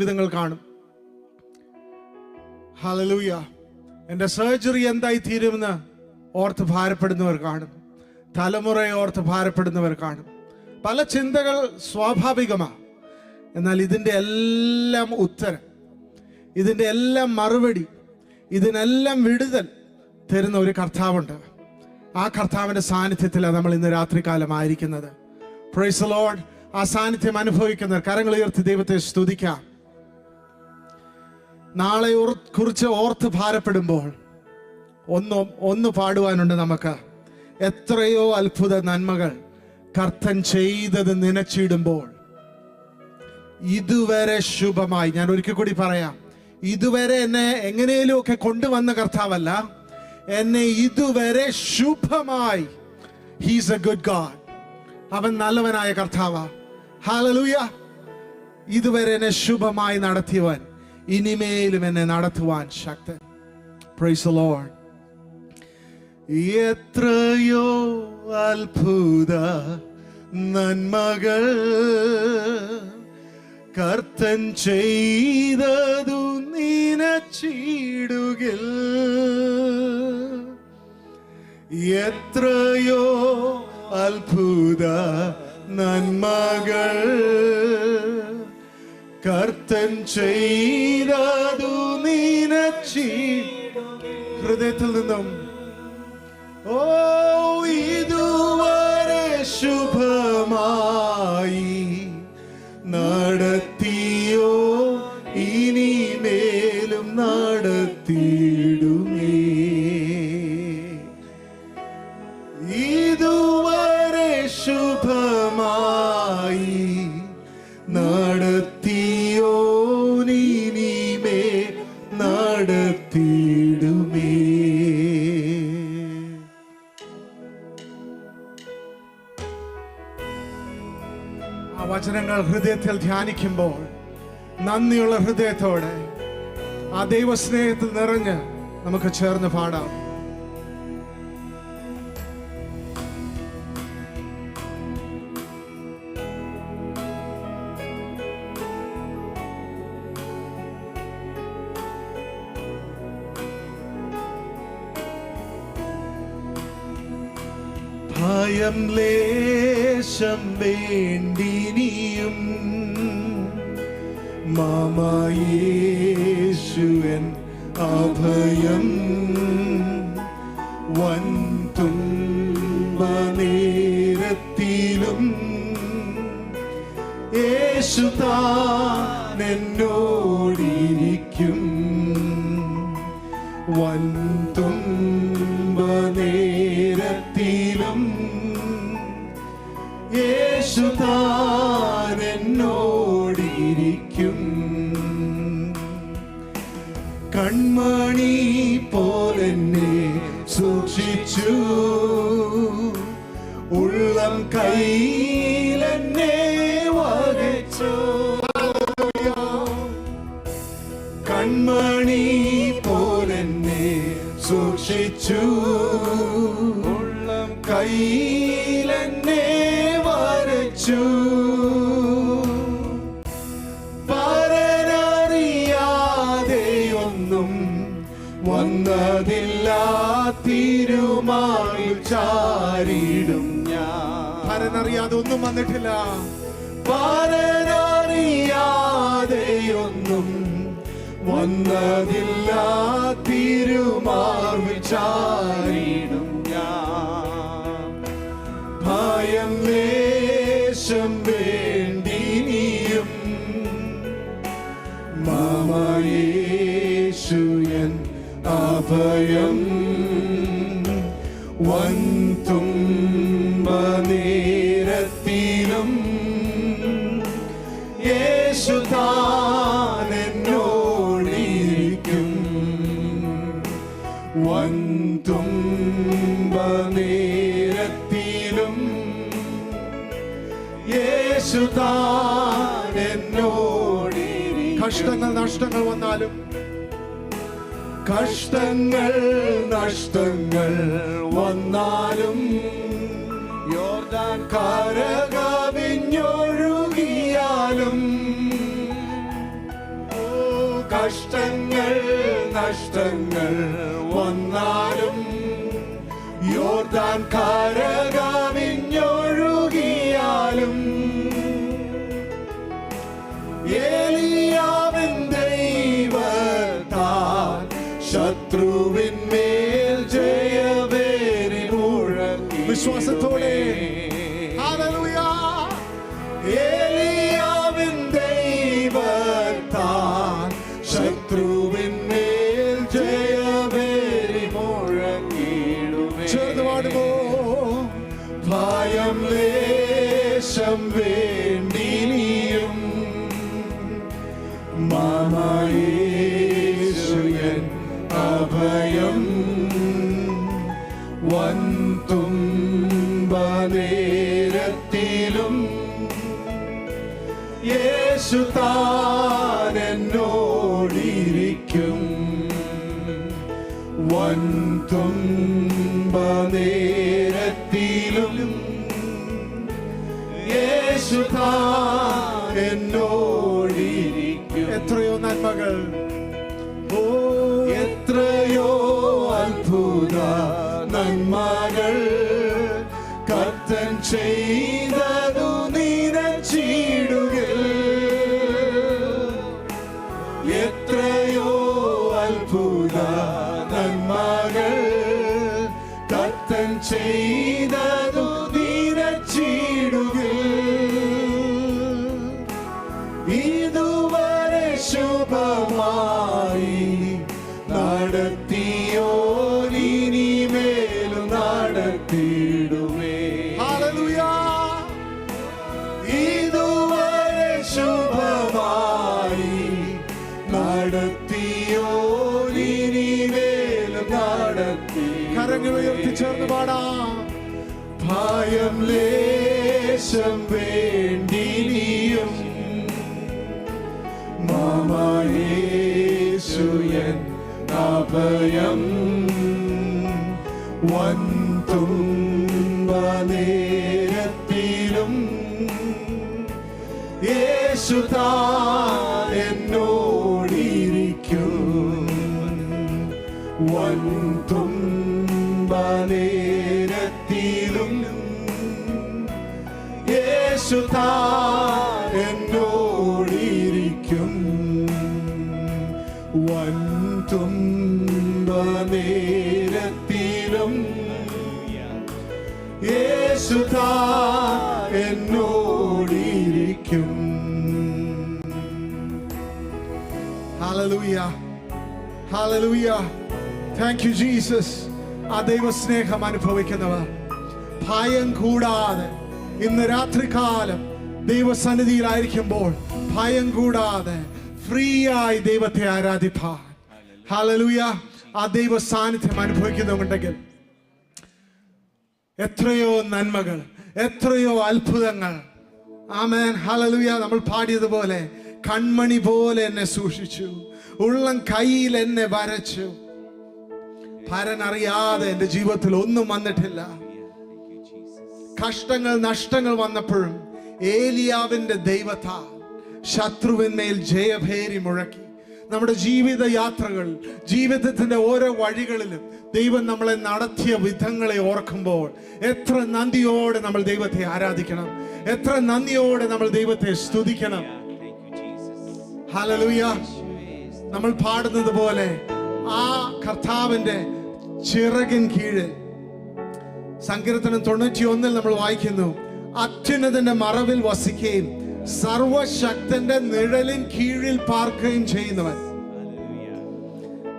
അത്ഭുതങ്ങൾ കാണും. ഹല്ലേലൂയ. എൻ്റെ സർജറി എന്തായി തീരുമെന്ന് ഓർത്ത് ഭാരപ്പെടുന്നവർ കാണും. തലമുറയെ ഓർത്ത് ഭാരപ്പെടുന്നവർ കാണും. പല ചിന്തകൾ സ്വാഭാവികമാണ്. എന്നാൽ ഇതിൻ്റെ എല്ലാം ഉത്തരം, ഇതിൻ്റെ എല്ലാം മറുപടി, ഇതിനെല്ലാം വിടുതൽ തരുന്ന ഒരു കർത്താവുണ്ട്. ആ കർത്താവിൻ്റെ സാന്നിധ്യത്തിലാണ് നമ്മൾ ഇന്ന് രാത്രികാലമായിരിക്കുന്നത്. Praise the Lord. ആ സാന്നിധ്യം അനുഭവിക്കുന്നവർ കരങ്ങൾ ഉയർത്തി ദൈവത്തെ സ്തുതിക്കാം. നാളെ കുറിച്ച് ഓർത്ത് ഭാരപ്പെടുമ്പോൾ ഒന്ന് പാടുവാനുണ്ട് നമുക്ക്. എത്രയോ അത്ഭുത നന്മകൾ കർത്തൻ ചെയ്തത് നനച്ചിടുമ്പോൾ ഇതുവരെ ശുഭമായി. ഞാൻ ഒരിക്കൽ കൂടി പറയാം, ഇതുവരെ എന്നെ എങ്ങനെയും ഒക്കെ കൊണ്ടുവന്ന കർത്താവല്ല, എന്നെ ഇതുവരെ ശുഭമായി. He's a good God. അവൻ നല്ലവനായ കർത്താവാ. ഹല്ലേലൂയ. ഇതുവരെ എന്നെ ശുഭമായി നടത്തിയവൻ ഇനിമേലും എന്നെ നടത്തുവാൻ ശക്തൻ. Praise the Lord. എത്രയോ അത്ഭുത നന്മകൾ കർത്തൻ ചെയ്തതു നനച്ചിടുകിൽ, എത്രയോ അത്ഭുത നന്മകൾ കർത്തൻ ചെയ്തതു നനച്ചിടുകിൽ. ഹൃദയത്തിൽ നിന്നും ഓ ഇതുവരെ ശുഭമായി നടത്തിയോ ഇനിമേലും നടത്തിയിടുമേ. ഇതുവരെ ശുഭമായി നടത്തിയോ ഇനിമേ നടത്തിയിടുമേ. വചനങ്ങൾ ഹൃദയത്തിൽ ധ്യാനിക്കുമ്പോൾ നന്ദിയുള്ള ഹൃദയത്തോടെ ആ ദൈവസ്നേഹത്തിൽ നിറഞ്ഞ് നമുക്ക് ചേർന്ന് പാടാം. ഭയം ലേശം വേണ്ടിനിയും മാമയേശുവൻ അഭയം വൻ തുമ്പനേരത്തിലും യേശു താൻ എന്നോടിരിക്കും. വൻ തുമ്പനേരത്തിലും യേശു താൻ എന്നോടിരിക്കും. കൺമണി പോലെന്നെ സൂക്ഷിച്ചു, ഉള്ളം കൈയിലെന്നെ വഹിച്ചു. കൺമണി പോലെന്നെ സൂക്ഷിച്ചു, ഉള്ളം കൈയിലെന്നെ വരച്ചു. പരനറിയാതെയൊന്നും വന്നതില്ല, തിരുമാറിൽ ചാരിടും ഞാൻ. പരനറിയാതെ ഒന്നും വന്നിട്ടില്ല. പരനറിയാതെയൊന്നും വന്നതില്ല, തിരുമാറിൽ ചാരിടും ഞാൻ. ഭയം ലേശം വേണ്ടിനിയും മാമയേശുവൻ അഭയം വൻ തുമ്പനേരത്തിലും യേശു താൻ എന്നോടിരിക്കും. വൻ തുമ്പനേരത്തിലും യേശു താൻ എന്നോടിരിക്കും. കഷ്ടങ്ങൾ നഷ്ടങ്ങൾ വന്നാലും, കഷ്ടങ്ങൾ നഷ്ടങ്ങൾ വന്നാലും, യോർദാൻ കരകവിഞ്ഞൊഴുകിയാലും, കഷ്ടങ്ങൾ നഷ്ടങ്ങൾ വന്നാലും യോർദാൻ കരകവിഞ്ഞൊഴുകിയാലും ഏലിയാവിൻ ദൈവത്താൽ ശത്രുവിന്മേൽ ജയവേരി മുഴങ്ങി. വിശ്വാസത്തോടെ ഹല്ലേലൂയ. ഏലിയാവിൻ ദൈവത്താൽ ശത്രുവിന്മേൽ ജയവേരി മുഴങ്ങിയിടുമേ. ചേർന്ന് പാടുമോ? ഭയം ലേശം വേണ്ടിനിയും മമ യേശുയൻ അഭയം വൻതുമ്പനേരത്തിലും യേശു താൻ എന്നോടിരിക്കും. വൻതുമ്പനേരത്തിലും യേശു താൻ എന്നോടിരിക്കും. എത്രയോ നന്മകൾ, ഓ എത്രയോ അത്ഭുത നന്മകൾ കർത്തൻ ചെയ്തതു നിനച്ചിടുകിൽ. എത്രയോ അത്ഭുത നന്മകൾ കർത്തൻ ചെയ്തതു നിനച്ചിടുകിൽ. ഇതുവരെ ശുഭമായി നടത്തിയോരിനിമേലും നടത്തിയിടുമേ. ഹല്ലേലൂയ. ഇതുവരെ ശുഭമായി നടത്തിയോരിനിമേലും നടത്തി. കരങ്ങൾ ഉയർത്തിച്ചേർന്ന് പാടാം. ഭയം ലേശം വേണ്ടിനിയും മമ യേശുയൻ അഭയം വൻതുമ്പനേരത്തിലും യേശു താൻ എന്നോടിരിക്കും. വൻതുമ്പനേരത്തിലും യേശു താൻ എന്നോടിരിക്കും. വൻതുമ്പനേരത്തിലും യേശു താൻ എന്നോടിരിക്കും. Hallelujah, hallelujah. Thank you Jesus. ആ ദൈവസ്നേഹം അനുഭവിക്കുന്നവർ ഭയം കൂടാതെ ഇന്ന് രാത്രികാലം ദൈവസന്നിധിയിലായിരിക്കുമ്പോൾ ഭയം കൂടാതെ ഫ്രീ ആയി ദൈവത്തെ ആരാധിപ്പാൻ, ഹല്ലേലൂയ, ആ ദൈവ സാന്നിധ്യം അനുഭവിക്കുന്നുണ്ടെങ്കിൽ എത്രയോ നന്മകൾ, എത്രയോ അത്ഭുതങ്ങൾ. ആമേൻ, ഹല്ലേലൂയ. നമ്മൾ പാടിയതുപോലെ കൺമണി പോലെ എന്നെ സൂക്ഷിച്ചു, ഉള്ളം കയ്യിൽ എന്നെ വരച്ചു. ഭരനറിയാതെ എൻ്റെ ജീവിതത്തിൽ ഒന്നും വന്നിട്ടില്ല. കഷ്ടങ്ങൾ നഷ്ടങ്ങൾ വന്നപ്പോഴും ഏലിയാവിന്റെ ദൈവത്താൽ ശത്രുവിന്മേൽ ജയഭേരി മുഴക്കി. നമ്മുടെ ജീവിത യാത്രകൾ, ജീവിതത്തിന്റെ ഓരോ വഴികളിലും ദൈവം നമ്മളെ നടത്തിയ വിധങ്ങളെ ഓർക്കുമ്പോൾ എത്ര നന്ദിയോടെ നമ്മൾ ദൈവത്തെ ആരാധിക്കണം, എത്ര നന്ദിയോടെ നമ്മൾ ദൈവത്തെ സ്തുതിക്കണം. ഹല്ലേലൂയ. നമ്മൾ പാടുന്നത് പോലെ ആ കർത്താവിന്റെ ചിറകിൻ കീഴിൽ സങ്കീർത്തനം 91 നമ്മൾ വായിക്കുന്നു, അത്യുന്നതന്റെ മറവിൽ വസിക്കുകയും സർവശക്തന്റെ നിഴലിൻ കീഴിൽ പാർക്കുകയും ചെയ്യുന്നവൻ.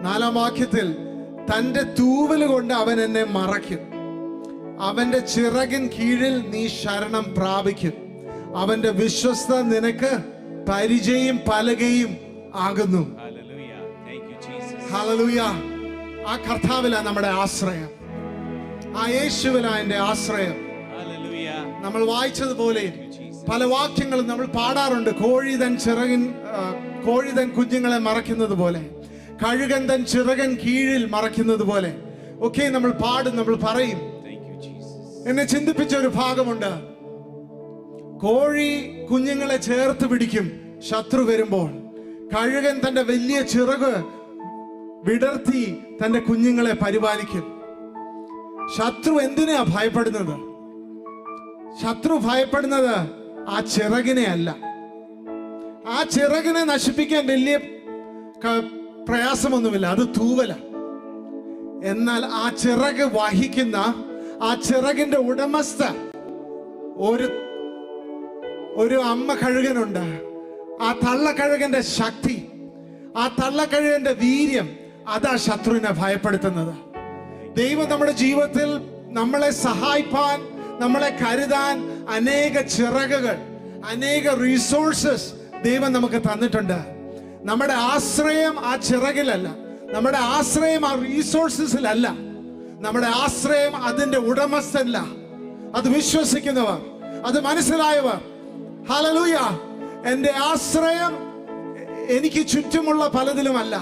4-ാം വാക്യത്തിൽ തന്റെ തൂവല് കൊണ്ട് അവൻ എന്നെ മറയ്ക്കും, അവന്റെ ചിറകിൻ കീഴിൽ നീ ശരണം പ്രാപിക്കും, അവന്റെ വിശ്വസ്ത നിനക്ക് പരിചയം പലകയും ആകുന്നു. ഹല്ലേലൂയ. ആ കർത്താവിലാണ് നമ്മുടെ ആശ്രയം, ആ യേശുവിലാണ് എൻ്റെ ആശ്രയം. നമ്മൾ വായിച്ചതുപോലെ പല വാക്യങ്ങളും നമ്മൾ പാടാറുണ്ട്. കോഴി തൻ കുഞ്ഞുങ്ങളെ മറയ്ക്കുന്നത് പോലെ, കഴുകൻ തൻ ചിറകൻ കീഴിൽ മറയ്ക്കുന്നത് പോലെ ഒക്കെ നമ്മൾ പാടും, നമ്മൾ പറയും. എന്നെ ചിന്തിപ്പിച്ച ഒരു ഭാഗമുണ്ട്. കോഴി കുഞ്ഞുങ്ങളെ ചേർത്ത് പിടിക്കും ശത്രു വരുമ്പോൾ, കഴുകൻ തന്റെ വലിയ ചിറക് വിടർത്തി തന്റെ കുഞ്ഞുങ്ങളെ പരിപാലിക്കും. ശത്രു എന്തിനാ ഭയപ്പെടുന്നത്? ശത്രു ഭയപ്പെടുന്നത് ആ ചിറകിനെ അല്ല. ആ ചിറകിനെ നശിപ്പിക്കാൻ വലിയ പ്രയാസമൊന്നുമില്ല, അത് തൂവല. എന്നാൽ ആ ചിറക് വഹിക്കുന്ന, ആ ചിറകിന്റെ ഉടമസ്ഥ ഒരു അമ്മ കഴുകനുണ്ട്. ആ തള്ളക്കഴുകന്റെ ശക്തി, ആ തള്ളക്കഴുകന്റെ വീര്യം, അതാ ശത്രുവിനെ ഭയപ്പെടുത്തുന്നത്. ദൈവം നമ്മുടെ ജീവിതത്തിൽ നമ്മളെ സഹായിപ്പാൻ, നമ്മളെ കരുതാൻ അനേക ചിറകുകൾ, അനേക റിസോഴ്സസ് ദൈവം നമുക്ക് തന്നിട്ടുണ്ട്. നമ്മുടെ ആശ്രയം ആ ചിറകിലല്ല, നമ്മുടെ ആശ്രയം ആ റിസോഴ്സസിലല്ല, നമ്മുടെ ആശ്രയം അതിന്റെ ഉടമസ്ഥല്ല. അത് വിശ്വസിക്കുന്നവർ, അത് മനസ്സിലായവർ, ഹല്ലേലൂയ. എൻ്റെ ആശ്രയം എനിക്ക് ചുറ്റുമുള്ള പലതിലുമല്ല.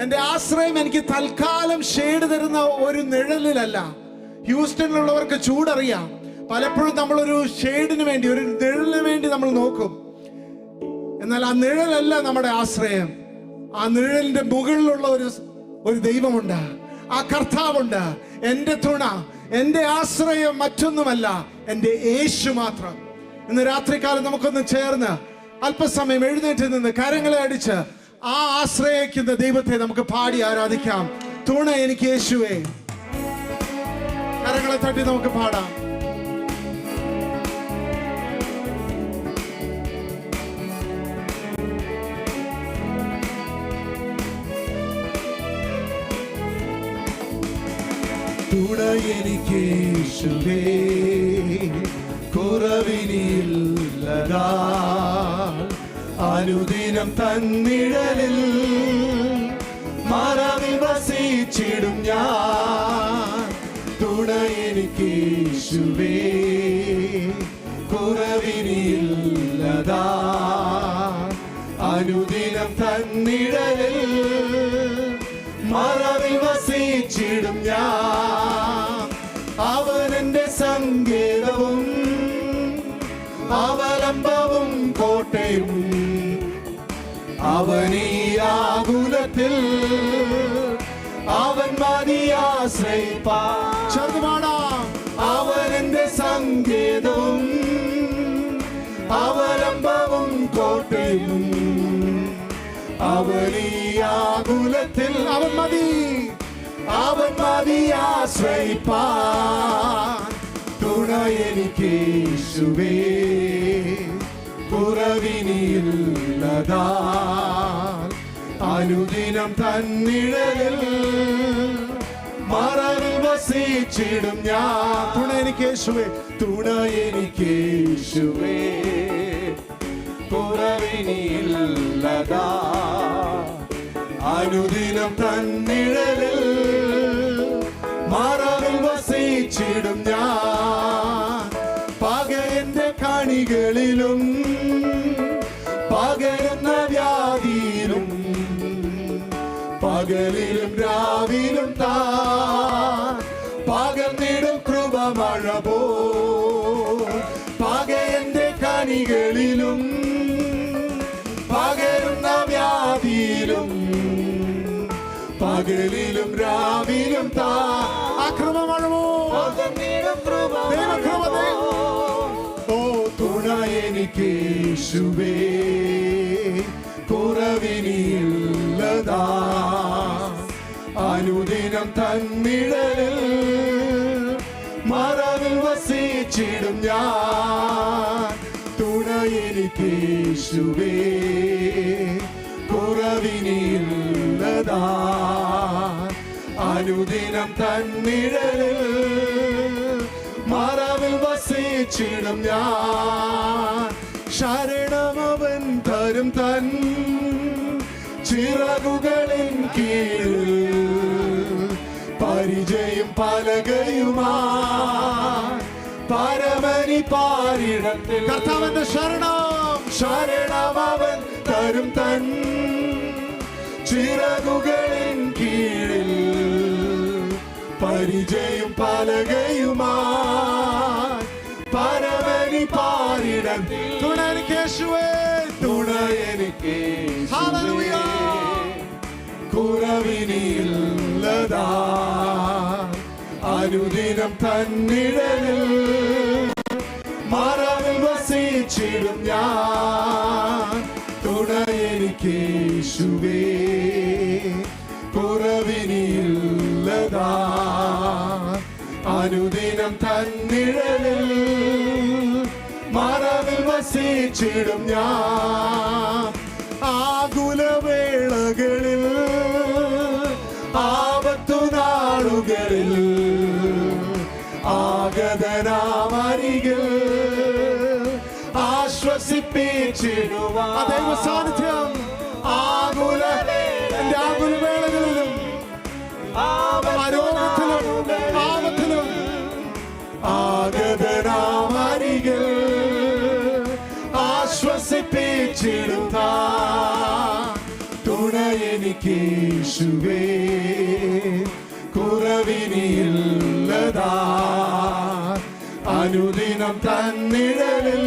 എൻ്റെ ആശ്രയം എനിക്ക് തൽക്കാലം ഷെയ്ഡ് തരുന്ന ഒരു നിഴലിലല്ല. ഹ്യൂസ്റ്റണിലുള്ളവർക്ക് ചൂടറിയാം. പലപ്പോഴും നമ്മളൊരു ഷെയ്ഡിന് വേണ്ടി, ഒരു നിഴലിന് വേണ്ടി നമ്മൾ നോക്കും. എന്നാൽ ആ നിഴലല്ല നമ്മുടെ ആശ്രയം. ആ നിഴലിന്റെ മുകളിലുള്ള ഒരു ദൈവമുണ്ട്, ആ കർത്താവുണ്ട്. എൻ്റെ തുണ, എൻ്റെ ആശ്രയം മറ്റൊന്നുമല്ല, എൻ്റെ യേശു മാത്രം. ഇന്ന് രാത്രികാലം നമുക്കൊന്ന് ചേർന്ന് അല്പസമയം എഴുന്നേറ്റ് നിന്ന് കരങ്ങളെ അടിച്ച് ആ ആശ്രയിക്കുന്ന ദൈവത്തെ നമുക്ക് പാടി ആരാധിക്കാം. തുണ എനിക്ക് യേശുവേ. കരങ്ങളെ തട്ടി നമുക്ക് പാടാം. തുണ എനിക്ക് യേശുവേ, കുറവിനില്ലതാ അനുദിനം തന്നിഴലിൽ മറവിൽ വസിച്ചിടും ഞാൻ. തുണ എനിക്ക് യേശുവേ, കുറവിനില്ലതാ അനുദിനം തന്നിഴലിൽ മറവിൽ വസിച്ചിടും ഞാൻ. അവനെന്റെ സങ്കേതവും അവലംബവും കോട്ടയും, അവനീയാകുലത്തിൽ അവൻ മതിയാശ്രയിപ്പാൻ. അവനെന്റെ സങ്കേതവും അവലംബവും കോട്ടയും, അവനീയാകുലത്തിൽ അവൻ മതിയാശ്രയിപ്പാൻ. തുണ എനിക്ക് യേശുവേ, കുറവിനില്ലതാ അനുദിനം തന്നിഴലിൽ മറവിൽ വസിച്ചിടും ഞാൻ. തുണ എനിക്ക് യേശുവേ, തുണ എനിക്ക് യേശുവേ, കുറവിനില്ലതാ അനുദിനം തന്നിഴലിൽ മറവിൽ വസിച്ചിടും ഞാൻ. പകയന്റെ കണികളിലും പകരുന്ന വ്യാധിയിലും പകലിലും രാവിലും താൻ പകർന്നിടും കൃപമഴ പോ. പകയന്റെ കണികളിലും പകരുന്ന വ്യാധിയിലും പകലിലും രാവിലും ഓ തുണ എനിക്ക് യേശുവേ, കുറവിനില്ലതാ അനുദിനം തന്നിഴലിൽ മറവിൽ വസിച്ചിടും ഞാൻ. തുണ എനിക്ക് യേശുവേ, കുറവിനില്ലതാ അനുദിനം തന്നിഴലിൽ മറവിൽ വസിച്ചിടും ഞാൻ. ശരണമവൻ തരും തൻ ചിറകുകളിൻ കീഴിൽ പരിചയം പലകയുമാ പരമനി പാരിടത്തിൽ. കർത്താവിന്റെ ശരണമവൻ തരും തൻ ചിറകുകളിൻ കീഴിൽ പരിചയം പലകയുമാ പരമനി പാരിടത്തിൽ. തുണ എനിക്ക് യേശുവേ, തുണ എനിക്ക് ഹല്ലേലൂയ. കുറവിനില്ലതാ അനുദിനം തന്നിടലിൽ മറവിൽ വസിച്ചിടും ഞാൻ. തുണ എനിക്ക് യേശുവേ, കുറവിനില്ലതാ അനുദിനം തന്നിഴലിൽ മറവിൽ വസിച്ചിടും ഞാൻ. ആകുലവേളകളിൽ ആപത്തു നാളുകളിൽ ആഗതനാമരികിൽ ആശ്വസിപ്പിച്ചിടുവാൻ ദൈവ സാന്നിധ്യം എന്റെ ആകുലവേളകളിലും ആരോഗ്യത്തിലും ആപത്തിലും ആഗതനാമരികിൽ ആശ്വസിപ്പിച്ചിടുക. തുണ എനിക്ക് യേശുവേ, കുറവിനില്ലതാ അനുദിനം തന്നിഴലിൽ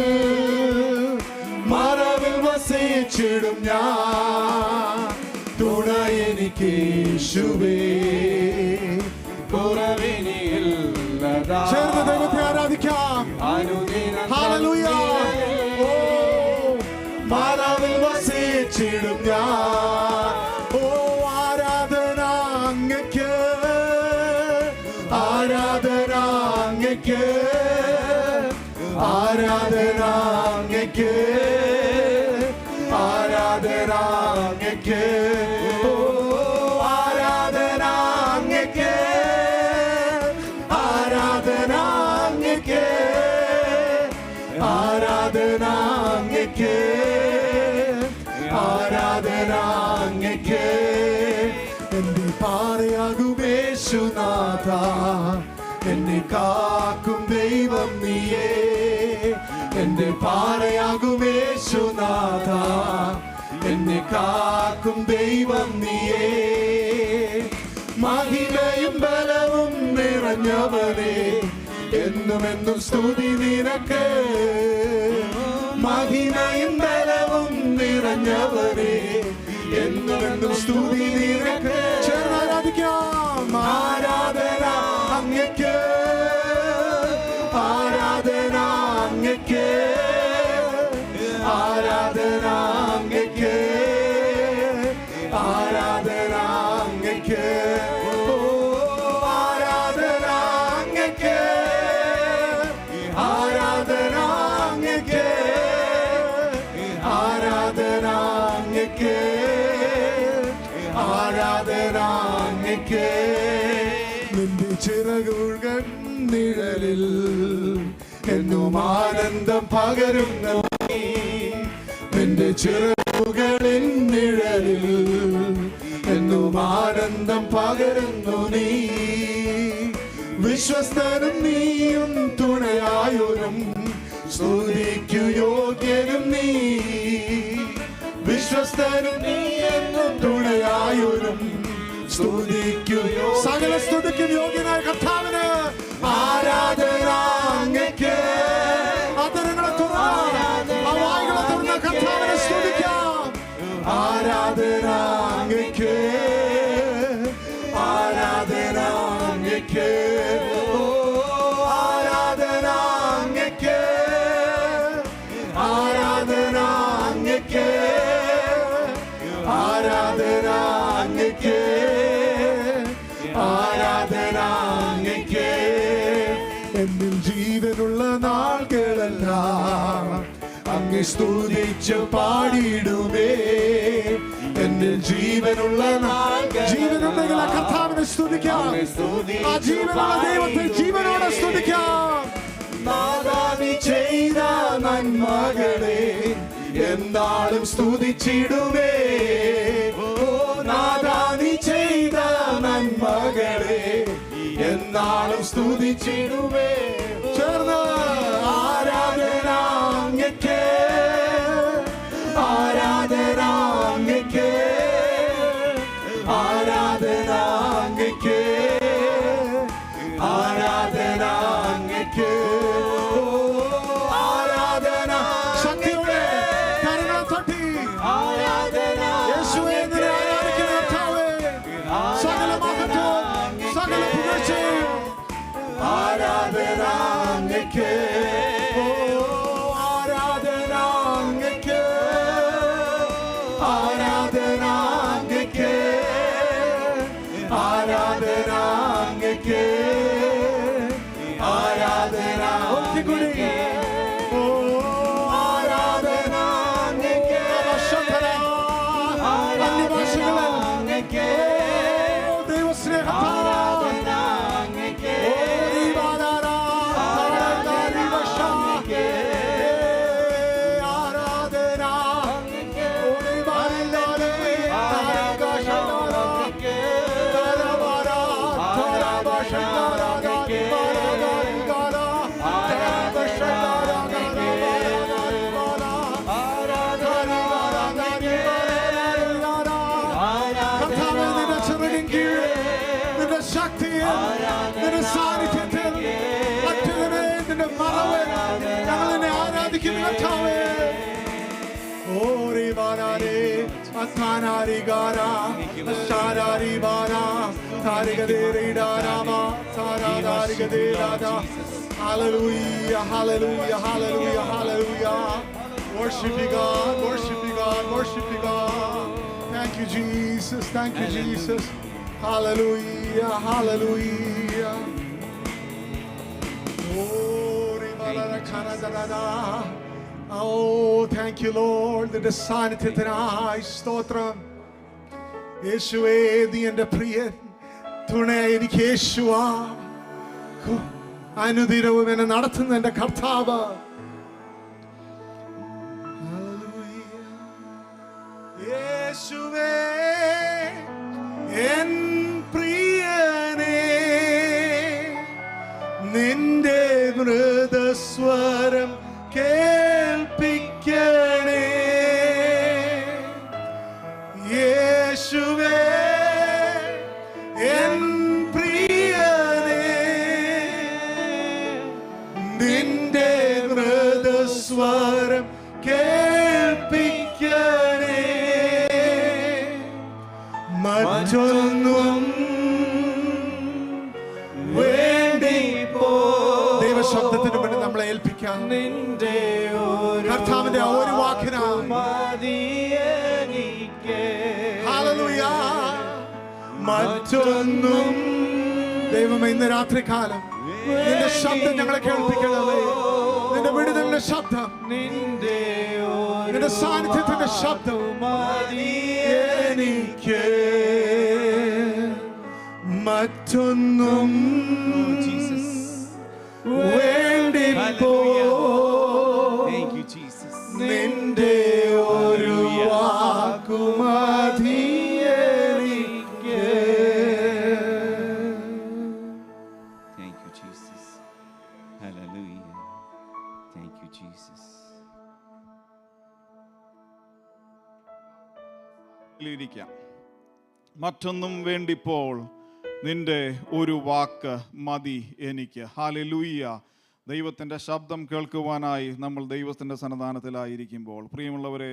മറവിൽ വസിച്ചിടും ഞാൻ. തുണ എനിക്ക് യേശുവേ, കുറവിനില്ലതാ. ചേർന്ന് ദൈവത്തെ ആരാധിക്കാം. ഹല്ലേലൂയ. ഓ മറവിൽ വസിച്ചിടും ഞാൻ. ഓ ആരാധന അങ്ങയ്ക്ക്, ആരാധന അങ്ങയ്ക്ക്, ആരാധന അങ്ങയ്ക്ക്, ആരാധന അങ്ങയ്ക്ക്, ഓ ആരാധന അങ്ങയ്ക്ക്, ആരാധന അങ്ങയ്ക്ക്, ആരാധന അങ്ങയ്ക്ക്, ആരാധന അങ്ങയ്ക്ക്. എന്റെ പാറയാകും യേശുനാഥ, എന്നെ കാക്കും ദൈവം നീയേ. എന്റെ പാറയാകും യേശുനാഥ, എന്നെ കാക്കും ദൈവം നീയേ. മഹിമയും ബലവും നിറഞ്ഞവനേ, എന്നുമെന്നും സ്തുതി നിനക്ക്. മഹിമയും ബലവും നിറഞ്ഞവനേ, എന്നുമെന്നും സ്തുതി നിനക്ക്. ചേർന്ന് ആരാധിക്കാം. ആരാധന അങ്ങയ്ക്ക്, ആരാധന അങ്ങയ്ക്ക്, ആരാധന അങ്ങയ്ക്ക്, ആരാധന അങ്ങയ്ക്ക്, ഓ ആരാധന അങ്ങയ്ക്ക്, ആരാധന അങ്ങയ്ക്ക്, ആരാധന അങ്ങയ്ക്ക്, ആരാധന അങ്ങയ്ക്ക്. നിന്റെ ചിറകുകൾ നിഴലിൽ എന്നും ആനന്ദം പകരുന്ന നീ. നിന്റെ ചിറകുകളിൻ നിഴലിൽ എന്നും ആനന്ദം പകരുന്നു നീ. വിശ്വസ്തനും നീയും തുണയായൊരും സ്തുതിക്കു യോഗ്യനും നീ. വിശ്വസ്തനും നീയെന്നും തുണയായൊരും സ്തുതിക്കു സകല സ്തുതിക്കും യോഗ്യനായ കർത്താവിന് ആരാധന അങ്ങയ്ക്ക്. അതരങ്ങളെ തുറന്ന് ആ വായ്കളെ തുറന്ന് കർത്താവിനെ സ്തുതിക്കാം. ആരാധന അങ്ങയ്ക്ക്, ആരാധന അങ്ങയ്ക്ക്, ഓ ആരാധന അങ്ങയ്ക്ക്, ആരാധന അങ്ങയ്ക്ക്, ആരാധന അങ്ങയ്ക്ക്, ആരാധന അങ്ങയ്ക്ക്. എന്നിൽ ജീവനുള്ള നാളുകളെല്ലാം അങ്ങ് സ്തുതിച്ചു പാടിയിടുമേ. എന്നിൽ ജീവനുള്ള ജീവനുണ്ടെങ്കിൽ ആ കർത്താവിനെ സ്തുതിക്കാം. ആ ജീവനുള്ള ദൈവത്തെ ജീവനോടെ സ്തുതിക്കാം. നാദാനി ചെയ്ത നന്മകളെ എന്നാളും സ്തുതിച്ചിടുമേ. ഓ നാദാനി ചെയ്ത നന്മകളെ എന്നാളും സ്തുതിച്ചിടുമേ. ചേർന്ന് ആരാധന അങ്ങയ്ക്ക്, ആരാധന അങ്ങയ്ക്ക്, ആരാധന അങ്ങയ്ക്ക്, ആരാധന അങ്ങയ്ക്ക്, ഓ ആരാധന ശക്തിയോടെ കരങ്ങൾ തട്ടി അങ്ങയ്ക്ക് ആരാധന ഒത്തിരി ഓ ആരാധന അങ്ങയ്ക്ക് അന്യഭാഷകളെ അങ്ങയ്ക്ക് ദൈവസ്നേഹത്താൽ ആരാധന അങ്ങയ്ക്ക് നിന്റെ സാന്നിധ്യത്തിൽ മറ്റൊരു നിന്റെ മറവ് ഞങ്ങൾ നിന്നെ ആരാധിക്കുന്നു കർത്താവേ. ഓരി ബാനാരേ അത്താനാരി ഗാനാ അശാരാരി Baanah താരികദേരി ഡാനാമാ സാരാദാരികദേ Raja. Hallelujah, hallelujah, hallelujah, hallelujah. Worship you God, worship you God, worship you God. Thank you Jesus, thank you Jesus. Hallelujah, hallelujah. Oh, thank you Lord. നിന്റെ സാന്നിധ്യത്തിനായി സ്തോത്രം. യേശുവേ, നീ എൻ്റെ പ്രിയൻ, തുണ എനിക്ക് യേശുവാ. അനുദിനവും എന്നെ നടത്തുന്ന എൻ്റെ കർത്താവ്. യേശുവേ എൻ പ്രിയനേ, നിന്റെ മൃദസ്വരം കേൾപ്പിക്കണേ. യേശുവേ എൻ പ്രിയനേ, നിന്റെ മൃദസ്വരം കേൾപ്പിക്കണേ. മറ്റൊന്നും വേണ്ടിപ്പോ ദൈവശബ്ദത്തിന് വേണ്ടി നമ്മളെ ഏൽപ്പിക്കാം. നിന്റെ കർത്താവിന്റെ ഒരു വാക്കിനാൽ ഹല്ലേലൂയ. മറ്റൊന്നും ദൈവമേ, ഇന്ന് രാത്രികാലം നിന്റെ ശബ്ദം ഞങ്ങളെ കേൾപ്പിക്കണമേ. നിന്റെ വിടുതലിന്റെ ശബ്ദം, നിന്റെ സാന്നിധ്യത്തിന്റെ ശബ്ദം എനിക്ക്. മറ്റൊന്നും വേണ്ടിപ്പോ നിന്റെ ഒരു വാക്കുമതി എനിക്ക്. Thank you, Jesus. Hallelujah. Thank you, Jesus. ഇരിക്കാം. മറ്റൊന്നും വേണ്ടിപ്പോൾ നിന്റെ ഒരു വാക്ക് മതി എനിക്ക്. ഹല്ലേലൂയ. ദൈവത്തിൻ്റെ ശബ്ദം കേൾക്കുവാനായി നമ്മൾ ദൈവത്തിൻ്റെ സന്നിധാനത്തിലായിരിക്കുമ്പോൾ, പ്രിയമുള്ളവരെ,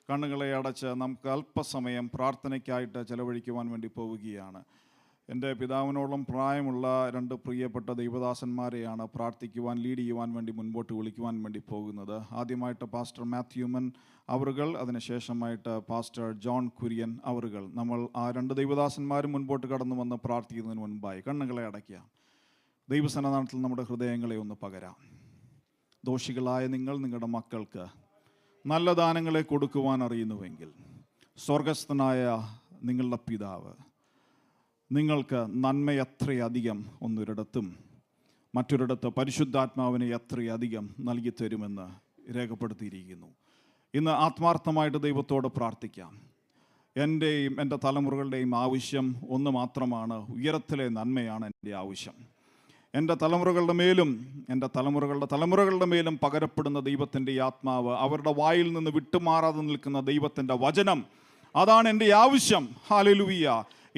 കണ്ണുകളെ അടച്ച് നമുക്ക് അല്പസമയം പ്രാർത്ഥനയ്ക്കായിട്ട് ചെലവഴിക്കുവാൻ വേണ്ടി പോവുകയാണ്. എൻ്റെ പിതാവിനോളം പ്രായമുള്ള രണ്ട് പ്രിയപ്പെട്ട ദൈവദാസന്മാരെയാണ് പ്രാർത്ഥിക്കുവാൻ, ലീഡ് ചെയ്യുവാൻ വേണ്ടി മുൻപോട്ട് വിളിക്കുവാൻ വേണ്ടി പോകുന്നത്. ആദ്യമായിട്ട് പാസ്റ്റർ മാത്യുമൻ അവറുകൾ, അതിനുശേഷമായിട്ട് പാസ്റ്റർ ജോൺ കുര്യൻ അവറുകൾ. നമ്മൾ ആ രണ്ട് ദൈവദാസന്മാരും മുൻപോട്ട് കടന്നു വന്ന് പ്രാർത്ഥിക്കുന്നതിന് മുൻപായി കണ്ണുകളെ അടയ്ക്കാം. ദൈവസന്നിധാനത്തിൽ നമ്മുടെ ഹൃദയങ്ങളെ ഒന്ന് പകരാം. ദോഷികളായ നിങ്ങൾ നിങ്ങളുടെ മക്കൾക്ക് നല്ല ദാനങ്ങളെ കൊടുക്കുവാൻ അറിയുന്നുവെങ്കിൽ, സ്വർഗസ്ഥനായ നിങ്ങളുടെ പിതാവ് നിങ്ങൾക്ക് നന്മ എത്രയധികം ഒന്നൊരിടത്തും മറ്റൊരിടത്ത് പരിശുദ്ധാത്മാവിനെ എത്രയധികം നൽകി തരുമെന്ന് രേഖപ്പെടുത്തിയിരിക്കുന്നു. ഇന്ന് ആത്മാർത്ഥമായിട്ട് ദൈവത്തോട് പ്രാർത്ഥിക്കാം. എൻ്റെയും എൻ്റെ തലമുറകളുടെയും ആവശ്യം ഒന്ന് മാത്രമാണ്. ഉയരത്തിലെ നന്മയാണ് എൻ്റെ ആവശ്യം. എൻ്റെ തലമുറകളുടെ മേലും എൻ്റെ തലമുറകളുടെ മേലും പകരപ്പെടുന്ന ദൈവത്തിൻ്റെ ആത്മാവ്, അവരുടെ വായിൽ നിന്ന് വിട്ടുമാറാതെ നിൽക്കുന്ന ദൈവത്തിൻ്റെ വചനം, അതാണ് എൻ്റെ ആവശ്യം. ഹല്ലേലൂയ.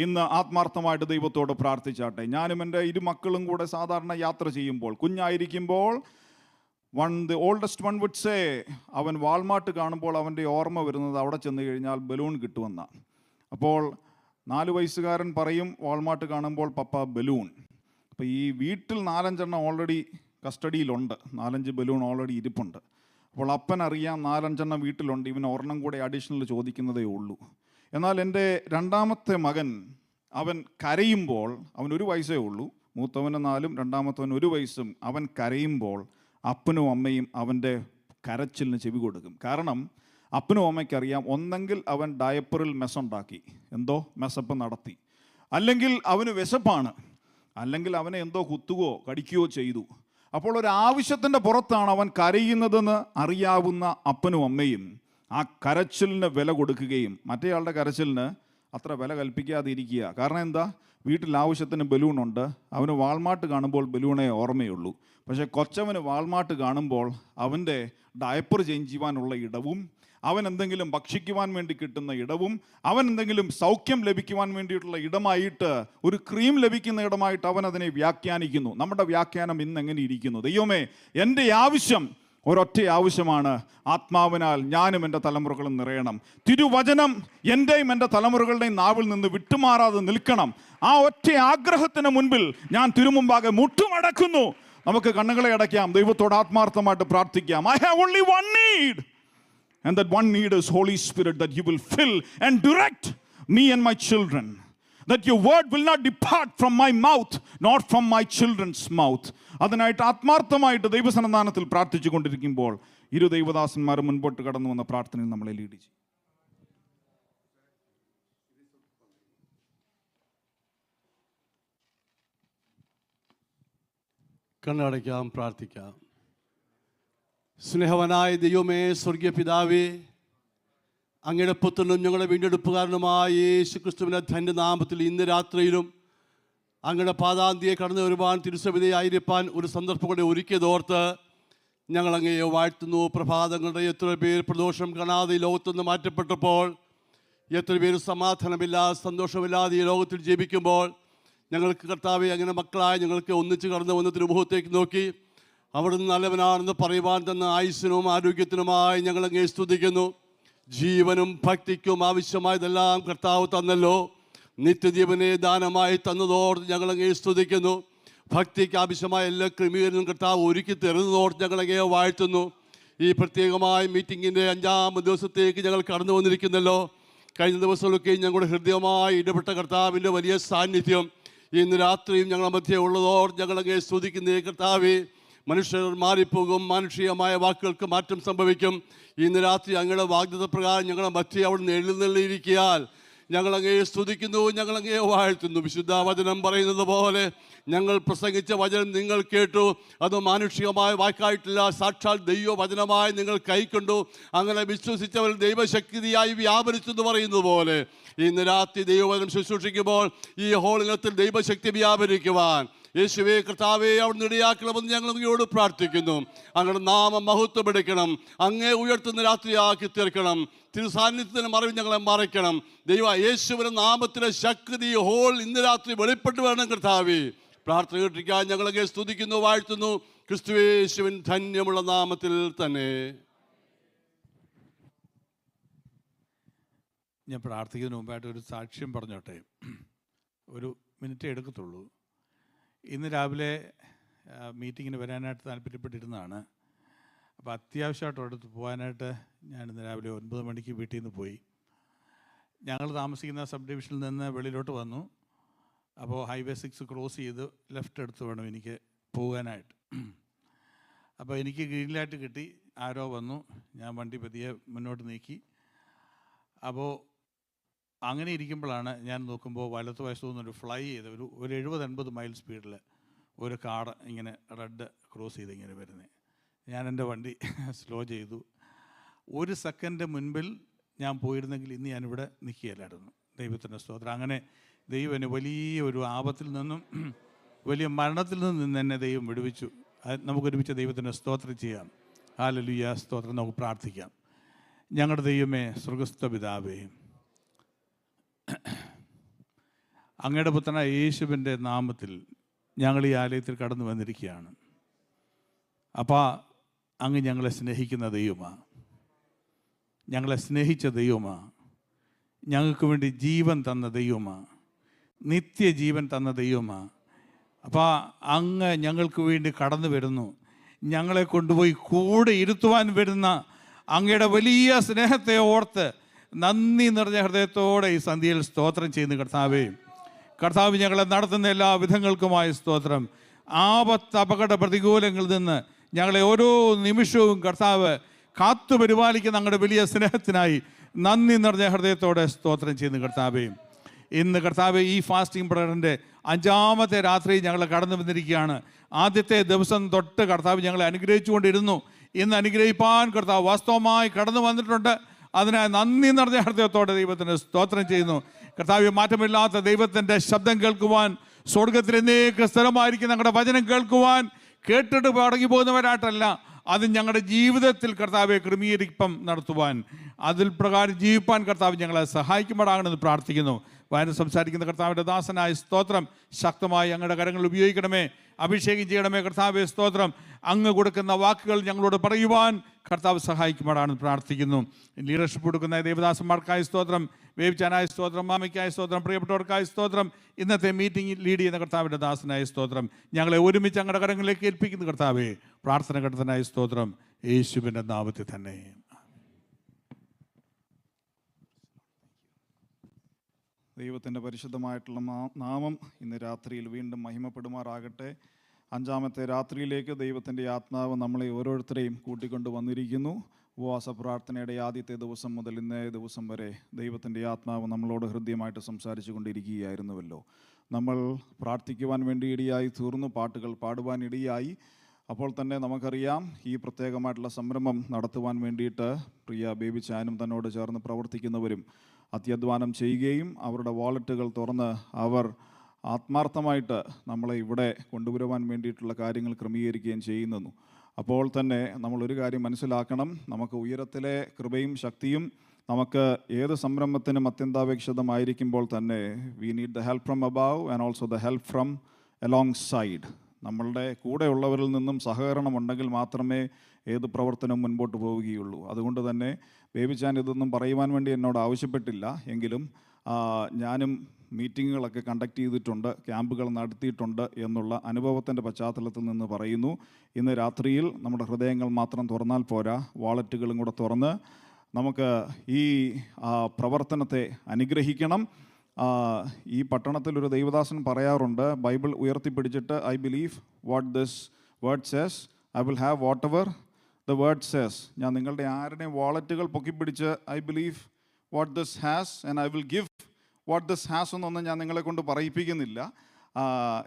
ഇന്ന് ആത്മാർത്ഥമായിട്ട് ദൈവത്തോട് പ്രാർത്ഥിച്ചാട്ടെ. ഞാനും എൻ്റെ ഇരുമക്കളും കൂടെ സാധാരണ യാത്ര ചെയ്യുമ്പോൾ, കുഞ്ഞായിരിക്കുമ്പോൾ, the oldest one would say, അവൻ വാൾമാർട്ട് കാണുമ്പോൾ അവൻ്റെ ഓർമ്മ വരുന്നത് അവിടെ ചെന്ന് കഴിഞ്ഞാൽ ബലൂൺ കിട്ടുമെന്ന. അപ്പോൾ 4 വയസ്സുകാരൻ പറയും വാൾമാർട്ട് കാണുമ്പോൾ പപ്പ ബലൂൺ. അപ്പോൾ ഈ വീട്ടിൽ 4-5 ഓൾറെഡി കസ്റ്റഡിയിലുണ്ട്, 4-5 ബലൂൺ ഓൾറെഡി ഇരിപ്പുണ്ട്. അപ്പോൾ അപ്പനറിയാം 4-5 വീട്ടിലുണ്ട്, ഇവൻ ഒരെണ്ണം കൂടെ അഡീഷണൽ ചോദിക്കുന്നതേ ഉള്ളൂ. എന്നാൽ എൻ്റെ രണ്ടാമത്തെ മകൻ, അവൻ കരയുമ്പോൾ, അവൻ 1 വയസ്സേ ഉള്ളൂ, മൂത്തവന് 4, രണ്ടാമത്തവന് 1 വയസ്സും. അവൻ കരയുമ്പോൾ അപ്പനും അമ്മയും അവൻ്റെ കരച്ചിലിന് ചെവി കൊടുക്കും. കാരണം അപ്പനും അമ്മയ്ക്കറിയാം, ഒന്നെങ്കിൽ അവൻ ഡയപ്പറിൽ മെസ്സുണ്ടാക്കി, എന്തോ മെസ്സപ്പ് നടത്തി, അല്ലെങ്കിൽ അവന് വിശപ്പാണ്, അല്ലെങ്കിൽ അവനെ എന്തോ കുത്തുകയോ കടിക്കുകയോ ചെയ്തു. അപ്പോൾ ഒരു ആവശ്യത്തിൻ്റെ പുറത്താണ് അവൻ കരയുന്നതെന്ന് അറിയാവുന്ന അപ്പനും അമ്മയും ആ കരച്ചിലിന് വില കൊടുക്കുകയും മറ്റേയാളുടെ കരച്ചിലിന് അത്ര വില കൽപ്പിക്കാതിരിക്കുക. കാരണം എന്താ? വീട്ടിൽ ആവശ്യത്തിന് ബലൂണുണ്ട്, അവന് വാൾമാർട്ട് കാണുമ്പോൾ ബലൂണേ ഓർമ്മയുള്ളൂ. പക്ഷേ കൊച്ചവന് വാൾമാർട്ട് കാണുമ്പോൾ അവൻ്റെ ഡയപ്പർ ചേഞ്ച് ചെയ്യുവാനുള്ള ഇടവും, അവൻ എന്തെങ്കിലും ഭക്ഷിക്കുവാൻ വേണ്ടി കിട്ടുന്ന ഇടവും, അവൻ എന്തെങ്കിലും സൗഖ്യം ലഭിക്കുവാൻ വേണ്ടിയിട്ടുള്ള ഇടമായിട്ട്, ഒരു ക്രീം ലഭിക്കുന്ന ഇടമായിട്ട് അവൻ അതിനെ വ്യാഖ്യാനിക്കുന്നു. നമ്മുടെ വ്യാഖ്യാനം ഇന്ന് എങ്ങനെ ഇരിക്കുന്നു? ദൈവമേ, എൻ്റെ ആവശ്യം ഒരൊറ്റ ആവശ്യമാണ്, ആത്മാവിനാൽ ഞാനും എൻ്റെ തലമുറകളും നിറയണം. തിരുവചനം എൻ്റെയും എൻ്റെ തലമുറകളുടെയും നാവിൽ നിന്ന് വിട്ടുമാറാതെ നിൽക്കണം. ആ ഒറ്റ ആഗ്രഹത്തിന് മുൻപിൽ ഞാൻ തിരുമുമ്പാകെ മുട്ടുമടക്കുന്നു. നമുക്ക് കണ്ണുകളെ അടയ്ക്കാം, ദൈവത്തോട് ആത്മാർത്ഥമായിട്ട് പ്രാർത്ഥിക്കാം. I have only one need, and that one need is Holy Spirit, that you will fill and direct me and my children, that your word will not depart from my mouth nor from my children's mouth. അതിനായിട്ട് ആത്മാർത്ഥമായിട്ട് ദൈവസന്നിധാനത്തിൽ പ്രാർത്ഥിച്ചു കൊണ്ടിരിക്കുമ്പോൾ ഇരു ദൈവദാസന്മാർ മുൻപോട്ട് കടന്നു വന്ന പ്രാർത്ഥനയിൽ നമ്മളെ ലീഡ് ചെയ്യും. കണ്ണടയ്ക്കാം, പ്രാർത്ഥിക്കാം. സ്നേഹവനായ ദൈവമേ, സ്വർഗീയ പിതാവേ, അങ്ങയുടെ പുത്രനും ഞങ്ങളുടെ വീണ്ടെടുപ്പുകാരനുമായ യേശു ക്രിസ്തുവിൻ്റെ ധന്യനാമത്തിൽ ഇന്ന് രാത്രിയിലും അങ്ങയുടെ പാദാന്തിയെ കടന്നു വരുവാൻ തിരുസവിധയായിരിക്കാൻ ഒരു സന്ദർഭം കൂടെ ഒരുക്കിയതോർത്ത് ഞങ്ങൾ അങ്ങയെ വാഴ്ത്തുന്നു. പ്രഭാതങ്ങളുടെ എത്ര പേർ പ്രദോഷം കാണാതെ ഈ ലോകത്തുനിന്ന് മാറ്റപ്പെട്ടപ്പോൾ, എത്ര പേര് സമാധാനമില്ലാതെ സന്തോഷമില്ലാതെ ഈ ലോകത്തിൽ ജീവിക്കുമ്പോൾ, ഞങ്ങൾക്ക് കർത്താവെ അങ്ങനെ മക്കളായ ഞങ്ങൾക്ക് ഒന്നിച്ച് കടന്നു വന്ന തിരുമുഖത്തേക്ക് നോക്കി അവിടുന്ന് നല്ലവനാണെന്ന് പറയുവാൻ തന്ന ആയുസ്സിനും ആരോഗ്യത്തിനുമായി ഞങ്ങളങ്ങേ സ്തുതിക്കുന്നു. ജീവനും ഭക്തിക്കും ആവശ്യമായതെല്ലാം കർത്താവ് തന്നല്ലോ. നിത്യജീവനെ ദാനമായി തന്നതോർത്ത് ഞങ്ങളങ്ങേ സ്തുതിക്കുന്നു. ഭക്തിക്ക് ആവശ്യമായ എല്ലാ ക്രമീകരണവും കർത്താവ് ഒരുക്കി തരുന്നതോർത്ത് ഞങ്ങളങ്ങേ വാഴ്ത്തുന്നു. ഈ പ്രത്യേകമായ മീറ്റിങ്ങിൻ്റെ 5ാം ദിവസത്തേക്ക് ഞങ്ങൾ കടന്നു വന്നിരിക്കുന്നല്ലോ. കഴിഞ്ഞ ദിവസങ്ങളൊക്കെ ഞങ്ങളുടെ ഹൃദയമായി ഇടപെട്ട കർത്താവിൻ്റെ വലിയ സാന്നിധ്യം ഇന്ന് രാത്രിയും ഞങ്ങളുടെ മധ്യേ ഉള്ളതോർത്ത് ഞങ്ങളങ്ങേ സ്തുതിക്കുന്നേ. കർത്താവേ, മനുഷ്യർ മാറിപ്പോകും, മാനുഷികമായ വാക്കുകൾക്ക് മാറ്റം സംഭവിക്കും. ഇന്ന് രാത്രി അങ്ങയുടെ വാഗ്ദത്ത പ്രകാരം ഞങ്ങളുടെ മധ്യേ അവിടുന്ന് എഴുന്നള്ളിയിരിക്കാൻ ഞങ്ങളങ്ങേ സ്തുതിക്കുന്നു, ഞങ്ങളങ്ങേ വാഴ്ത്തുന്നു. വിശുദ്ധ വചനം പറയുന്നത് പോലെ ഞങ്ങൾ പ്രസംഗിച്ച വചനം നിങ്ങൾ കേട്ടു, അത് മാനുഷികമായ വാക്കായിട്ടില്ല, സാക്ഷാൽ ദൈവവചനമായി നിങ്ങൾ കൈക്കൊണ്ടു. അങ്ങനെ വിശ്വസിച്ചവർ ദൈവശക്തിയായി വ്യാപരിച്ചു എന്ന് പറയുന്നത് പോലെ ഇന്ന് രാത്രി ദൈവവചനം ശുശ്രൂഷിക്കുമ്പോൾ ഈ ഹോളിനത്തിൽ ദൈവശക്തി വ്യാപരിക്കുവാൻ യേശുവേ കർത്താവേ അവിടുന്ന് ഇടയാക്കണമെന്ന് ഞങ്ങൾ അങ്ങയോട് പ്രാർത്ഥിക്കുന്നു. അങ്ങയുടെ നാമം മഹത്വമെടുക്കണം, അങ്ങേ ഉയർത്തുന്ന രാത്രിയാക്കി തീർക്കണം. തിരുസാന്നിധ്യത്തിന് മറവിൽ ഞങ്ങളെ മറയ്ക്കണം. ദൈവ യേശുവിൻ്റെ നാമത്തിലെ ശക്തി ഹോൾ ഇന്ന് രാത്രി വെളിപ്പെട്ട് വേണം കർത്താവേ. പ്രാർത്ഥന കേട്ടിരിക്കാൻ ഞങ്ങളങ്ങേ സ്തുതിക്കുന്നു, വാഴ്ത്തുന്നു. ക്രിസ്തുയേശുവിൻ ധന്യമുള്ള നാമത്തിൽ തന്നെ. ഞാൻ പ്രാർത്ഥിക്കുന്നതിന് മുമ്പായിട്ട് ഒരു സാക്ഷ്യം പറഞ്ഞോട്ടെ. ഒരു മിനിറ്റ് എടുക്കത്തുള്ളൂ. ഇന്ന് രാവിലെ മീറ്റിങ്ങിന് വരാനായിട്ട് താല്പര്യപ്പെട്ടിരുന്നതാണ്. അപ്പോൾ അത്യാവശ്യമായിട്ട് അടുത്ത് പോകാനായിട്ട് ഞാൻ ഇന്ന് രാവിലെ 9 മണിക്ക് വീട്ടിൽ നിന്ന് പോയി. ഞങ്ങൾ താമസിക്കുന്ന സബ് ഡിവിഷനിൽ നിന്ന് വെളിയിലോട്ട് വന്നു. അപ്പോൾ ഹൈവേ 6 ക്രോസ് ചെയ്ത് ലെഫ്റ്റ് എടുത്ത് വേണം എനിക്ക് പോകാനായിട്ട്. അപ്പോൾ എനിക്ക് ഗ്രീൻ ലൈറ്റ് കിട്ടി, ആരോ വന്നു, ഞാൻ വണ്ടി പതിയെ മുന്നോട്ട് നീക്കി. അപ്പോൾ അങ്ങനെ ഇരിക്കുമ്പോഴാണ് ഞാൻ നോക്കുമ്പോൾ വലത്ത് വശത്തു നിന്നൊരു ഫ്ലൈ ചെയ്ത് ഒരു 70-80 മൈൽ സ്പീഡിൽ ഒരു കാർ ഇങ്ങനെ റെഡ് ക്രോസ് ചെയ്ത് ഇങ്ങനെ വരുന്നത്. ഞാൻ എൻ്റെ വണ്ടി സ്ലോ ചെയ്തു. 1 സെക്കൻഡ് മുൻപിൽ ഞാൻ പോയിരുന്നെങ്കിൽ ഇന്ന് ഞാനിവിടെ നിൽക്കുകയില്ലായിരുന്നു. ദൈവത്തിൻ്റെ സ്തോത്രം. അങ്ങനെ ദൈവം എന്നെ വലിയ ഒരു ആപത്തിൽ നിന്നും വലിയ മരണത്തിൽ നിന്നും എന്നെ ദൈവം വിടുവിച്ചു. നമുക്കൊരുമിച്ച് ദൈവത്തിൻ്റെ സ്തോത്രം ചെയ്യാം. ഹല്ലേലൂയ, സ്തോത്രം. നമുക്ക് പ്രാർത്ഥിക്കാം. ഞങ്ങളുടെ ദൈവമേ, സ്വർഗ്ഗസ്ഥ പിതാവേ, അങ്ങയുടെ പുത്രനായ യേശുവിൻ്റെ നാമത്തിൽ ഞങ്ങൾ ഈ ആലയത്തിൽ കടന്നു വന്നിരിക്കുകയാണ്. അപ്പോൾ അങ്ങ് ഞങ്ങളെ സ്നേഹിക്കുന്ന ദൈവമാണ്, ഞങ്ങളെ സ്നേഹിച്ച ദൈവമാണ്, ഞങ്ങൾക്ക് വേണ്ടി ജീവൻ തന്ന ദൈവമാണ്, നിത്യജീവൻ തന്ന ദൈവമാണ്. അപ്പോൾ അങ്ങ് ഞങ്ങൾക്ക് വേണ്ടി കടന്നു വരുന്നു. ഞങ്ങളെ കൊണ്ടുപോയി കൂടെ ഇരുത്തുവാൻ വരുന്ന അങ്ങയുടെ വലിയ സ്നേഹത്തെ ഓർത്ത് നന്ദി നിറഞ്ഞ ഹൃദയത്തോടെ ഈ സന്ധ്യയിൽ സ്തോത്രം ചെയ്യുന്ന കർത്താവേ, കർത്താവ് ഞങ്ങളെ നടത്തുന്ന എല്ലാ വിധങ്ങൾക്കുമായ സ്തോത്രം. ആപത്ത് അപകട പ്രതികൂലങ്ങളിൽ നിന്ന് ഞങ്ങളെ ഓരോ നിമിഷവും കർത്താവ് കാത്തു പരിപാലിക്കുന്ന ഞങ്ങളുടെ വലിയ സ്നേഹത്തിനായി നന്ദി നിറഞ്ഞ ഹൃദയത്തോടെ സ്തോത്രം ചെയ്യുന്നു കർത്താവേ. ഇന്ന് കർത്താവ് ഈ ഫാസ്റ്റിംഗ് പ്രയറിൻ്റെ 5ാമത്തെ രാത്രി ഞങ്ങൾ കടന്നു വന്നിരിക്കുകയാണ്. ആദ്യത്തെ ദിവസം തൊട്ട് കർത്താവ് ഞങ്ങളെ അനുഗ്രഹിച്ചുകൊണ്ടിരുന്നു. ഇന്ന് അനുഗ്രഹിപ്പാൻ കർത്താവ് വാസ്തവമായി കടന്നു വന്നിട്ടുണ്ട്. അതിനായി നന്ദി നിറഞ്ഞ ഹൃദയത്തോടെ ദൈവത്തിന് സ്തോത്രം ചെയ്യുന്നു. കർത്താവ് മാറ്റമില്ലാത്ത ദൈവത്തിൻ്റെ ശബ്ദം കേൾക്കുവാൻ, സ്വർഗത്തിൽ എന്നേക്ക് സ്ഥിരമായിരിക്കും ഞങ്ങളുടെ വചനം കേൾക്കുവാൻ, കേട്ടിട്ട് മടങ്ങി പോകുന്നവരായിട്ടല്ല, അത് ഞങ്ങളുടെ ജീവിതത്തിൽ കർത്താവെ ക്രമീകരിപ്പം നടത്തുവാൻ, അതിൽ പ്രകാരം ജീവിപ്പാൻ കർത്താവ് ഞങ്ങളെ സഹായിക്കുമ്പോഴാകണമെന്ന് പ്രാർത്ഥിക്കുന്നു. വയന സംസാരിക്കുന്ന കർത്താവിൻ്റെ ദാസനായ സ്തോത്രം ശക്തമായി ഞങ്ങളുടെ കരങ്ങൾ ഉപയോഗിക്കണമേ, അഭിഷേകം ചെയ്യണമേ കർത്താവെ. സ്തോത്രം. അങ്ങ് കൊടുക്കുന്ന വാക്കുകൾ ഞങ്ങളോട് പറയുവാൻ കർത്താവ് സഹായിക്കുമ്പോഴാണ് പ്രാർത്ഥിക്കുന്നു. ലീഡർഷിപ്പ് കൊടുക്കുന്ന ദേവദാസന്മാർക്കായ സ്തോത്രം, വേവിച്ചാനായ സ്തോത്രം, മാമയ്ക്കായ സ്തോത്രം, പ്രിയപ്പെട്ടവർക്കായ സ്തോത്രം. ഇന്നത്തെ മീറ്റിംഗ് ലീഡ് ചെയ്യുന്ന കർത്താവിൻ്റെ ദാസനായ സ്തോത്രം. ഞങ്ങളെ ഒരുമിച്ച് ഞങ്ങളുടെ കരങ്ങളിലേക്ക് ഏൽപ്പിക്കുന്ന കർത്താവെ, പ്രാർത്ഥന കർത്തനായ സ്തോത്രം യേശുവിൻ്റെ നാമത്തിൽ തന്നെ. ദൈവത്തിൻ്റെ പരിശുദ്ധമായിട്ടുള്ള നാമം ഇന്ന് രാത്രിയിൽ വീണ്ടും മഹിമപ്പെടുമാറാകട്ടെ. 5ാമത്തെ രാത്രിയിലേക്ക് ദൈവത്തിൻ്റെ ആത്മാവ് നമ്മളെ ഓരോരുത്തരെയും കൂട്ടിക്കൊണ്ട് വന്നിരിക്കുന്നു. ഉപവാസ പ്രാർത്ഥനയുടെ ആദ്യത്തെ ദിവസം മുതൽ ഇന്നേ ദിവസം വരെ ദൈവത്തിൻ്റെ ആത്മാവ് നമ്മളോട് ഹൃദ്യമായിട്ട് സംസാരിച്ചു കൊണ്ടിരിക്കുകയായിരുന്നുവല്ലോ. നമ്മൾ പ്രാർത്ഥിക്കുവാൻ വേണ്ടി ഇടയായി തീർന്നു, പാട്ടുകൾ പാടുവാൻ ഇടയായി. അപ്പോൾ തന്നെ നമുക്കറിയാം, ഈ പ്രത്യേകമായിട്ടുള്ള സംരംഭം നടത്തുവാൻ വേണ്ടിയിട്ട് പ്രിയ ബേബി ചാനും തന്നോട് ചേർന്ന് പ്രവർത്തിക്കുന്നവരും അത്യധ്വാനം ചെയ്യുകയും അവരുടെ വാലറ്റുകൾ തുറന്ന് അവർ ആത്മാർത്ഥമായിട്ട് നമ്മളെ ഇവിടെ കൊണ്ടുവരുവാൻ വേണ്ടിയിട്ടുള്ള കാര്യങ്ങൾ ക്രമീകരിക്കുകയും ചെയ്യുന്നു. അപ്പോൾ തന്നെ നമ്മളൊരു കാര്യം മനസ്സിലാക്കണം, നമുക്ക് ഉയരത്തിലെ കൃപയും ശക്തിയും നമുക്ക് ഏത് സംരംഭത്തിനും അത്യന്താപേക്ഷിതമായിരിക്കുമ്പോൾ തന്നെ we need the help from above and also the help from along side. നമ്മളുടെ കൂടെയുള്ളവരിൽ നിന്നും സഹകരണം ഉണ്ടെങ്കിൽ മാത്രമേ ഏത് പ്രവർത്തനവും മുൻപോട്ട് പോവുകയുള്ളൂ. അതുകൊണ്ട് തന്നെ ബേബി ചാൻ ഇതൊന്നും പറയുവാൻ വേണ്ടി എന്നോട് ആവശ്യപ്പെട്ടില്ല, എങ്കിലും ഞാനും മീറ്റിങ്ങുകളൊക്കെ കണ്ടക്ട് ചെയ്തിട്ടുണ്ട്, ക്യാമ്പുകൾ നടത്തിയിട്ടുണ്ട് എന്നുള്ള അനുഭവത്തിൻ്റെ പശ്ചാത്തലത്തിൽ നിന്ന് പറയുന്നു. ഇന്ന് രാത്രിയിൽ നമ്മുടെ ഹൃദയങ്ങൾ മാത്രം തുറന്നാൽ പോരാ, വാളറ്റുകളും കൂടെ തുറന്ന് നമുക്ക് ഈ പ്രവർത്തനത്തെ അനുഗ്രഹിക്കണം. ഈ പട്ടണത്തിൽ ഒരു ദൈവദാസൻ പറയാറുണ്ട്, ബൈബിൾ ഉയർത്തിപ്പിടിച്ചിട്ട്, I believe what this word says, I will have whatever the word says. ഞാൻ നിങ്ങളുടെ ആരുടെയും വാളറ്റുകൾ പൊക്കിപ്പിടിച്ച് I believe what this has and I will give what this has എന്നൊന്നും ഞാൻ നിങ്ങളെ കൊണ്ട് പറയിപ്പിക്കുന്നില്ല.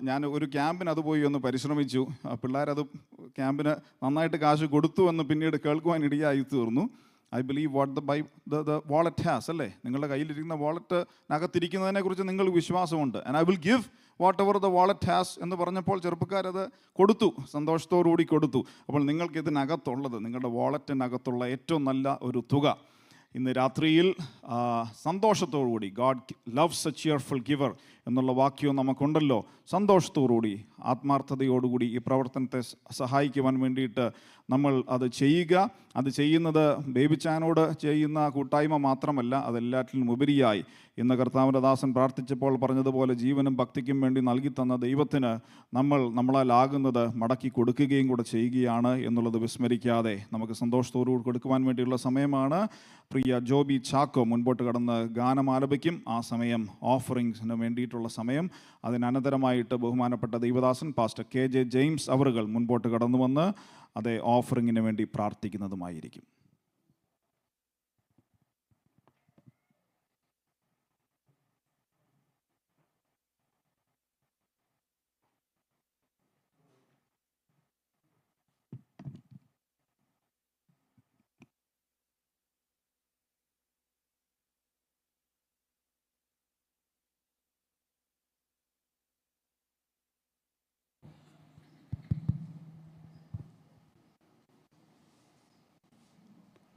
ഞാൻ ഒരു ക്യാമ്പിന് അത് പോയി ഒന്ന് പരിശ്രമിച്ചു. പിള്ളേരത് ക്യാമ്പിന് നന്നായിട്ട് കാശ് കൊടുത്തു എന്ന് പിന്നീട് കേൾക്കുവാൻ ഇടയായി തീർന്നു. I believe what the wallet has, അല്ലേ, നിങ്ങളുടെ കയ്യിലിരിക്കുന്ന വാളറ്റിനകത്തിരിക്കുന്നതിനെ കുറിച്ച് നിങ്ങൾക്ക് വിശ്വാസമുണ്ട്. And I will give what ever the wallet has എന്ന് പറഞ്ഞപ്പോൾ ചെറുപ്പക്കാരത് കൊടുത്തു, സന്തോഷത്തോടുകൂടി കൊടുത്തു. അപ്പോൾ നിങ്ങൾക്ക് ഇതിനകത്തുള്ളത്, നിങ്ങളുടെ വാളറ്റിനകത്തുള്ള ഏറ്റവും നല്ല ഒരു തുക ഇന്ന് രാത്രിയിൽ സന്തോഷത്തോടുകൂടി, God loves A cheerful giver എന്നുള്ള വാക്യവും നമുക്കുണ്ടല്ലോ, സന്തോഷത്തോടുകൂടി ആത്മാർത്ഥതയോടുകൂടി ഈ പ്രവർത്തനത്തെ സഹായിക്കുവാൻ വേണ്ടിയിട്ട് നമ്മൾ അത് ചെയ്യുക. അത് ചെയ്യുന്നത് ബേബി ചാനോട് ചെയ്യുന്ന കൂട്ടായ്മ മാത്രമല്ല, അതെല്ലാറ്റിലും ഉപരിയായി ഇന്ന് കർത്താവിൻ്റെ ദാസൻ പ്രാർത്ഥിച്ചപ്പോൾ പറഞ്ഞതുപോലെ ജീവനും ഭക്തിക്കും വേണ്ടി നൽകി തന്ന ദൈവത്തിന് നമ്മളാലാകുന്നത് മടക്കി കൊടുക്കുകയും കൂടെ ചെയ്യുകയാണ് എന്നുള്ളത് വിസ്മരിക്കാതെ നമുക്ക് സന്തോഷത്തോടു കൊടുക്കുവാൻ വേണ്ടിയുള്ള സമയമാണ്. പ്രിയ ജോബി ചാക്കോ മുൻപോട്ട് കടന്ന് ഗാനം ആലപിക്കും. ആ സമയം ഓഫറിങ്സിന് വേണ്ടിയിട്ടുള്ള സമയം. അതിനനന്തരമായിട്ട് ബഹുമാനപ്പെട്ട ദൈവദാസൻ പാസ്റ്റർ KJ ജെയിംസ് അവറുകൾ മുൻപോട്ട് കടന്നു വന്ന് അതേ ഓഫറിങ്ങിന് വേണ്ടി പ്രാർത്ഥിക്കുന്നതുമായിരിക്കും.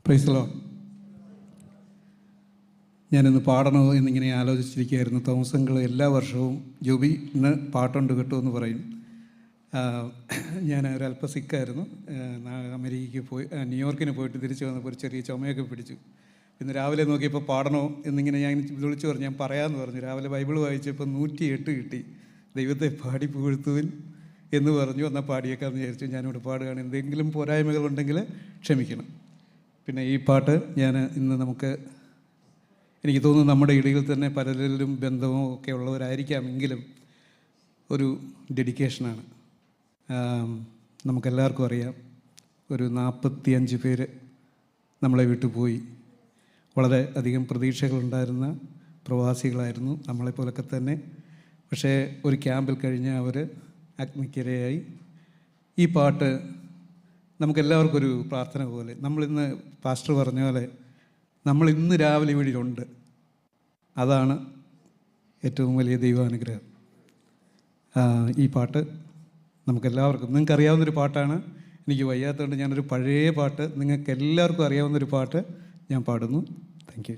Praise the Lord. ഞാനിന്ന് പാടണോ എന്നിങ്ങനെ ആലോചിച്ചിരിക്കുകയായിരുന്നു. തോമസ് അങ്കിൾ എല്ലാ വർഷവും ജോബി ഇന്ന് പാട്ടുണ്ട് കേട്ടോ എന്ന് പറയും. ഞാൻ ഒരല്പം സിക്കായിരുന്നു, അമേരിക്കയ്ക്ക് പോയി ന്യൂയോർക്കിന് പോയിട്ട് തിരിച്ച് വന്നപ്പോൾ ഒരു ചെറിയ ചുമയൊക്കെ പിടിച്ചു. ഇന്ന് രാവിലെ നോക്കിയപ്പോൾ പാടണോ എന്നിങ്ങനെ ഞാൻ വിളിച്ചു പറഞ്ഞു. ഞാൻ പറയാമെന്ന് പറഞ്ഞു. രാവിലെ ബൈബിൾ വായിച്ചപ്പോൾ 108 കിട്ടി. ദൈവത്തെ പാടി പുകഴ്ത്തുവിൻ എന്ന് പറഞ്ഞു. എന്നാൽ പാടിയേക്കാമെന്ന് വിചാരിച്ചു. ഞാനിവിടെ പാടുകയാണ്. എന്തെങ്കിലും പോരായ്മകളുണ്ടെങ്കിൽ ക്ഷമിക്കണം. പിന്നെ ഈ പാട്ട് ഞാൻ ഇന്ന് എനിക്ക് തോന്നുന്നു നമ്മുടെ ഇടയിൽ തന്നെ പലരിലും ബന്ധമോ ഒക്കെ ഉള്ളവരായിരിക്കാമെങ്കിലും ഒരു ഡെഡിക്കേഷനാണ്. നമുക്കെല്ലാവർക്കും അറിയാം, ഒരു 45 പേര് നമ്മളെ വിട്ടുപോയി. വളരെ അധികം പ്രതീക്ഷകളുണ്ടായിരുന്ന പ്രവാസികളായിരുന്നു, നമ്മളെപ്പോലൊക്കെ തന്നെ. പക്ഷേ ഒരു ക്യാമ്പിൽ കഴിഞ്ഞ് അവർ അഗ്നിക്കിരയായി. ഈ പാട്ട് നമുക്കെല്ലാവർക്കും ഒരു പ്രാർത്ഥന പോലെ, നമ്മളിന്ന് പാസ്റ്റർ പറഞ്ഞ പോലെ നമ്മൾ ഇന്ന് രാവിലെ ഇവിടെയുണ്ട്. അതാണ് ഏറ്റവും വലിയ ദൈവാനുഗ്രഹം. ഈ പാട്ട് നമുക്കെല്ലാവർക്കും, നിങ്ങൾക്കറിയാവുന്നൊരു പാട്ടാണ്. എനിക്ക് വയ്യാത്തതുകൊണ്ട് ഞാനൊരു പഴയ പാട്ട്, നിങ്ങൾക്ക് എല്ലാവർക്കും അറിയാവുന്നൊരു പാട്ട് ഞാൻ പാടുന്നു. Thank you.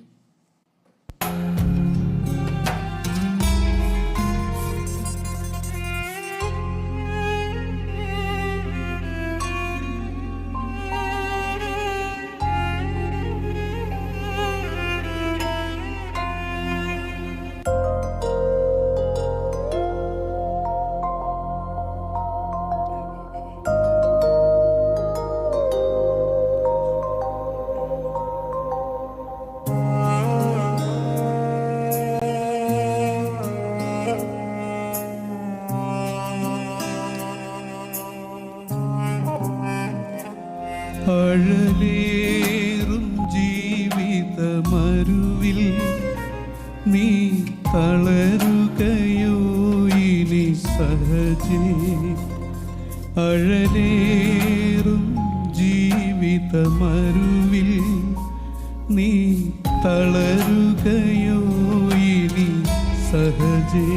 അഴലേറും ജീവിതമരുവിൽ നീ തളരുകയോ ഇനി സഹജേ? അഴലേറും ജീവിതമരുവിൽ നീ തളരുകയോ ഇനി സഹജേ?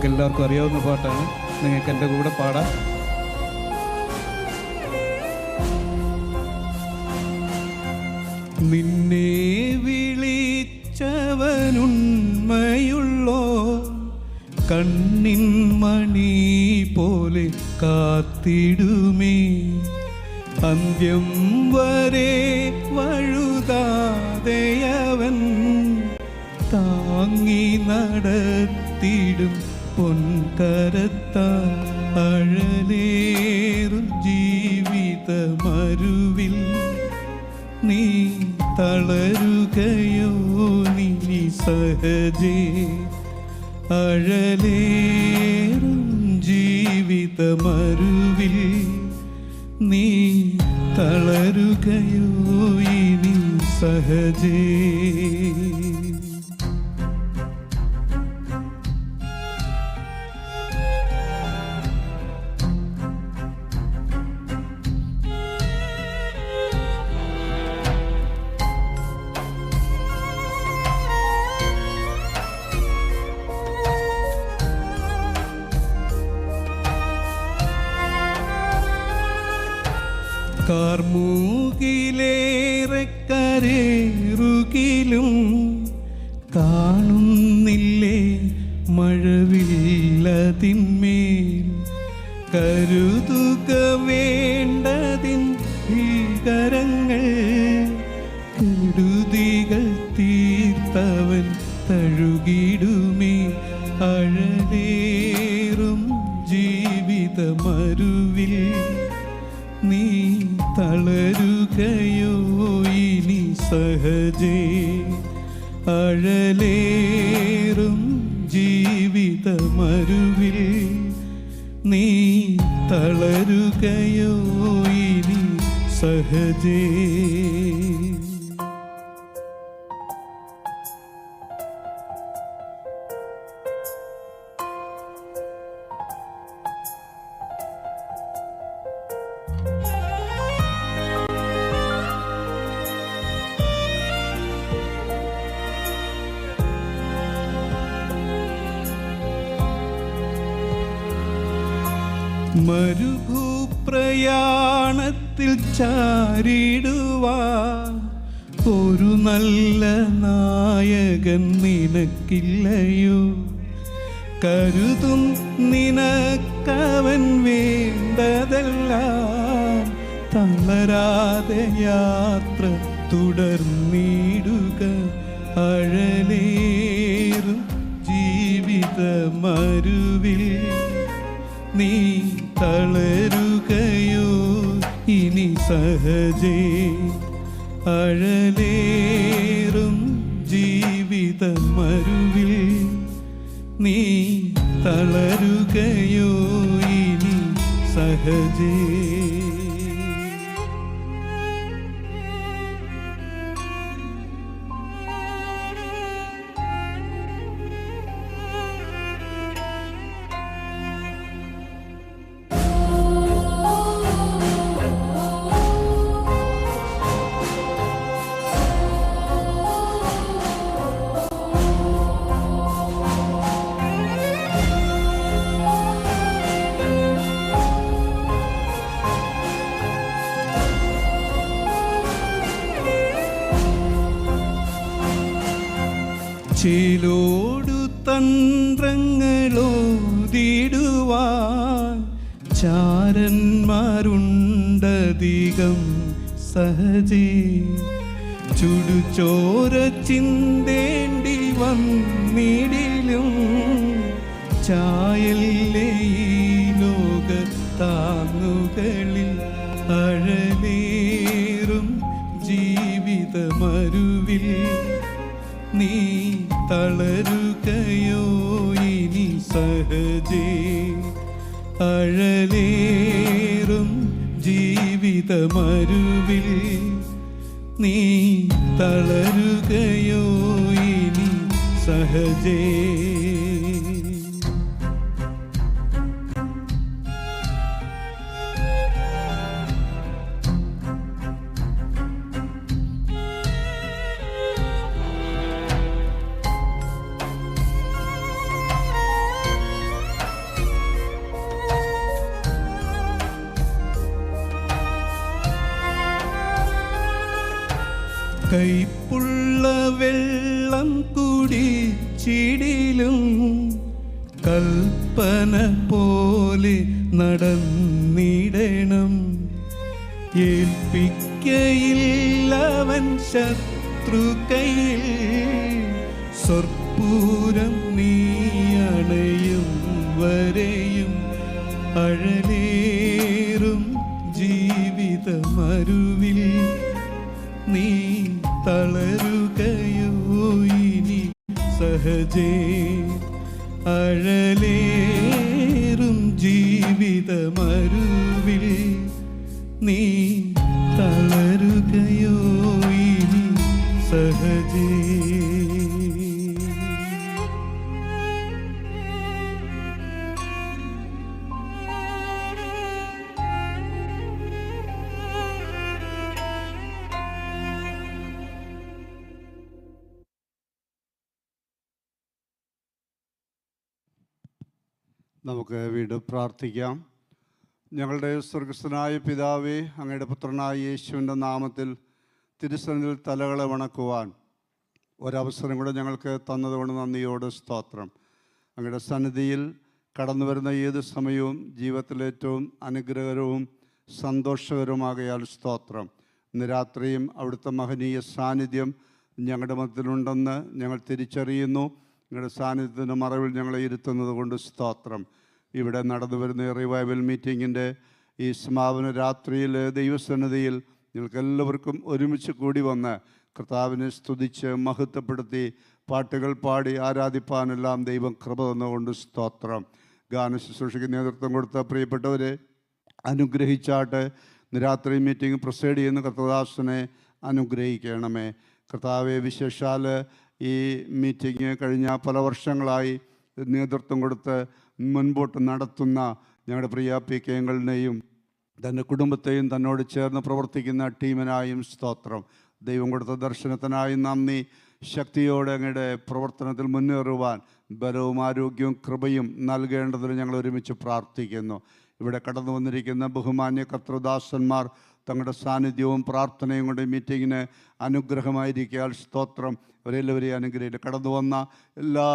എല്ലാവർക്കും അറിയാവുന്ന പാട്ടാണ്, നിങ്ങൾക്ക് എൻ്റെ കൂടെ പാടാം. നിന്നെ വിളിച്ചവനുണ്മയുള്ളോ, കണ്ണിൻ മണി പോലെ കാത്തിടുമേ. അന്ത്യം വരെ വഴുതാതെയവൻ താങ്ങി നടത്തിടും പൊൻകരത്താൽ. അഴലേറും ജീവിതമരുവിൽ നീ തളരുകയോ നീ സഹജേ? അഴലേറും ജീവിതമരുവിൽ നീ തളരുകയോ ഇനി സഹജേ? കാർമൂകിലേറെ കരേറുകിലും കാണുന്നില്ലേ മഴവില്ലതിന്മേൽ? കരുതുക വേണ്ടതിൻ ഭീകരങ്ങൾ, കെടുതികൾ തീർത്തവൻ തഴുകിടുമേ. അഴലേറും ജീവിതമരുവിൽ നീ തളരുകയോ ഇനി സഹജേ? അഴലേറും ജീവിതമരുവിൽ നീ തളരുകയോ ഇനി സഹജേ? മരുഭൂപ്രയാണത്തിൽ ചാരിടുവാൻ ഒരു നല്ല നായകൻ നിനക്കില്ലയോ? കരുതും നിനക്കവൻ വേണ്ടതെല്ലാം, തളരാതെ യാത്ര തുടർന്നിടുക. അഴലേറും ജീവിതമരുവിൽ നീ തളരുകയോ ഇനി സഹജേ. അഴലേറും ജീവിതമരുവിൽ നീ തളരുകയോ ഇനി സഹജേ. ചേലോടു തന്ത്രങ്ങളോതിടുവാൻ ചാരന്മാരുണ്ടധികം സഹജേ. ചുടുചോര ചിന്തേണ്ടി വന്നിടിലും ചായല്ലേ ഈ ലോകത്താങ്ങുകളിൽ. അഴലേറും ജീവിതമരുവിൽ നീ തളരുകയോ ഇനി സഹജേ. അഴലേറും ജീവിതമരുവിൽ നീ തളരുകയോ ഇനി സഹജേ. കൈപ്പുള്ള വെള്ളം കുടിച്ചിടിലും കൽപ്പന പോലെ നടന്നിടണം. ഏൽപ്പിക്കയില്ലവൻ ശത്രുക്കയിൽ സ്വർപ്പൂരം നീ അണയും വരെയും. അഴലേറും ജീവിതമരുവിൽ നീ തളരുകയോ ഇനി സഹജേ. അഴലേറും ജീവിതമരുവിൽ നീ തളരുകയോ ഇനി സഹജേ. നമുക്ക് വീണ്ടും പ്രാർത്ഥിക്കാം. ഞങ്ങളുടെ സ്വർഗസ്ഥനായ പിതാവേ, അങ്ങയുടെ പുത്രനായ യേശുവിൻ്റെ നാമത്തിൽ തിരുസന്നിധിയിൽ തലകളെ വണക്കുവാൻ ഒരവസരം കൂടെ ഞങ്ങൾക്ക് തന്നതുകൊണ്ട് നന്ദിയോട് സ്തോത്രം. അങ്ങയുടെ സന്നിധിയിൽ കടന്നു വരുന്ന ഏത് സമയവും ജീവിതത്തിലെ ഏറ്റവും അനുഗ്രഹകരവും സന്തോഷകരവുമാകയാൽ സ്തോത്രം. ഇന്ന് രാത്രിയും അവിടുത്തെ മഹനീയ സാന്നിധ്യം ഞങ്ങളുടെ മധ്യത്തിലുണ്ടെന്ന് ഞങ്ങൾ തിരിച്ചറിയുന്നു. നിങ്ങളുടെ സാന്നിധ്യത്തിൻ്റെ മറവിൽ ഞങ്ങളെ ഇരുത്തുന്നത് കൊണ്ട് സ്തോത്രം. ഇവിടെ നടന്നു വരുന്ന റിവൈവൽ മീറ്റിങ്ങിൻ്റെ ഈ സമാപന രാത്രിയിൽ ദൈവസന്നിധിയിൽ ഞങ്ങൾക്കെല്ലാവർക്കും ഒരുമിച്ച് കൂടി വന്ന് കർത്താവിനെ സ്തുതിച്ച് മഹത്വപ്പെടുത്തി പാട്ടുകൾ പാടി ആരാധിപ്പാനെല്ലാം ദൈവം കൃപ തന്നുകൊണ്ട് സ്തോത്രം. ഗാന ശുശ്രൂഷയ്ക്ക് നേതൃത്വം കൊടുത്ത പ്രിയപ്പെട്ടവരെ അനുഗ്രഹിച്ചാട്ട്. രാത്രി മീറ്റിംഗ് പ്രൊസൈഡ് ചെയ്യുന്ന കർത്തദാസനെ അനുഗ്രഹിക്കണമേ. കർത്താവെ, വിശേഷാൽ ഈ മീറ്റിംഗ് കഴിഞ്ഞ പല വർഷങ്ങളായി നേതൃത്വം കൊടുത്ത് മുൻപോട്ട് നടത്തുന്ന ഞങ്ങളുടെ പ്രിയ PK-കളെയും തൻ്റെ കുടുംബത്തെയും തന്നോട് ചേർന്ന് പ്രവർത്തിക്കുന്ന ടീമിനായും സ്തോത്രം. ദൈവം കൊടുത്ത ദർശനത്തിനായി നന്ദി. ശക്തിയോടെ അങ്ങയുടെ പ്രവർത്തനത്തിൽ മുന്നേറുവാൻ ബലവും ആരോഗ്യവും കൃപയും നൽകേണ്ടതിന് ഞങ്ങൾ ഒരുമിച്ച് പ്രാർത്ഥിക്കുന്നു. ഇവിടെ കടന്നു വന്നിരിക്കുന്ന ബഹുമാന്യ കർത്തൃദാസന്മാർ തങ്ങളുടെ സാന്നിധ്യവും പ്രാർത്ഥനയും കൊണ്ട് മീറ്റിങ്ങിന് അനുഗ്രഹമായിരിക്കാൻ സ്തോത്രം. അവരെല്ലാവരെയും അനുഗ്രഹിക്കും. കടന്നു വന്ന എല്ലാ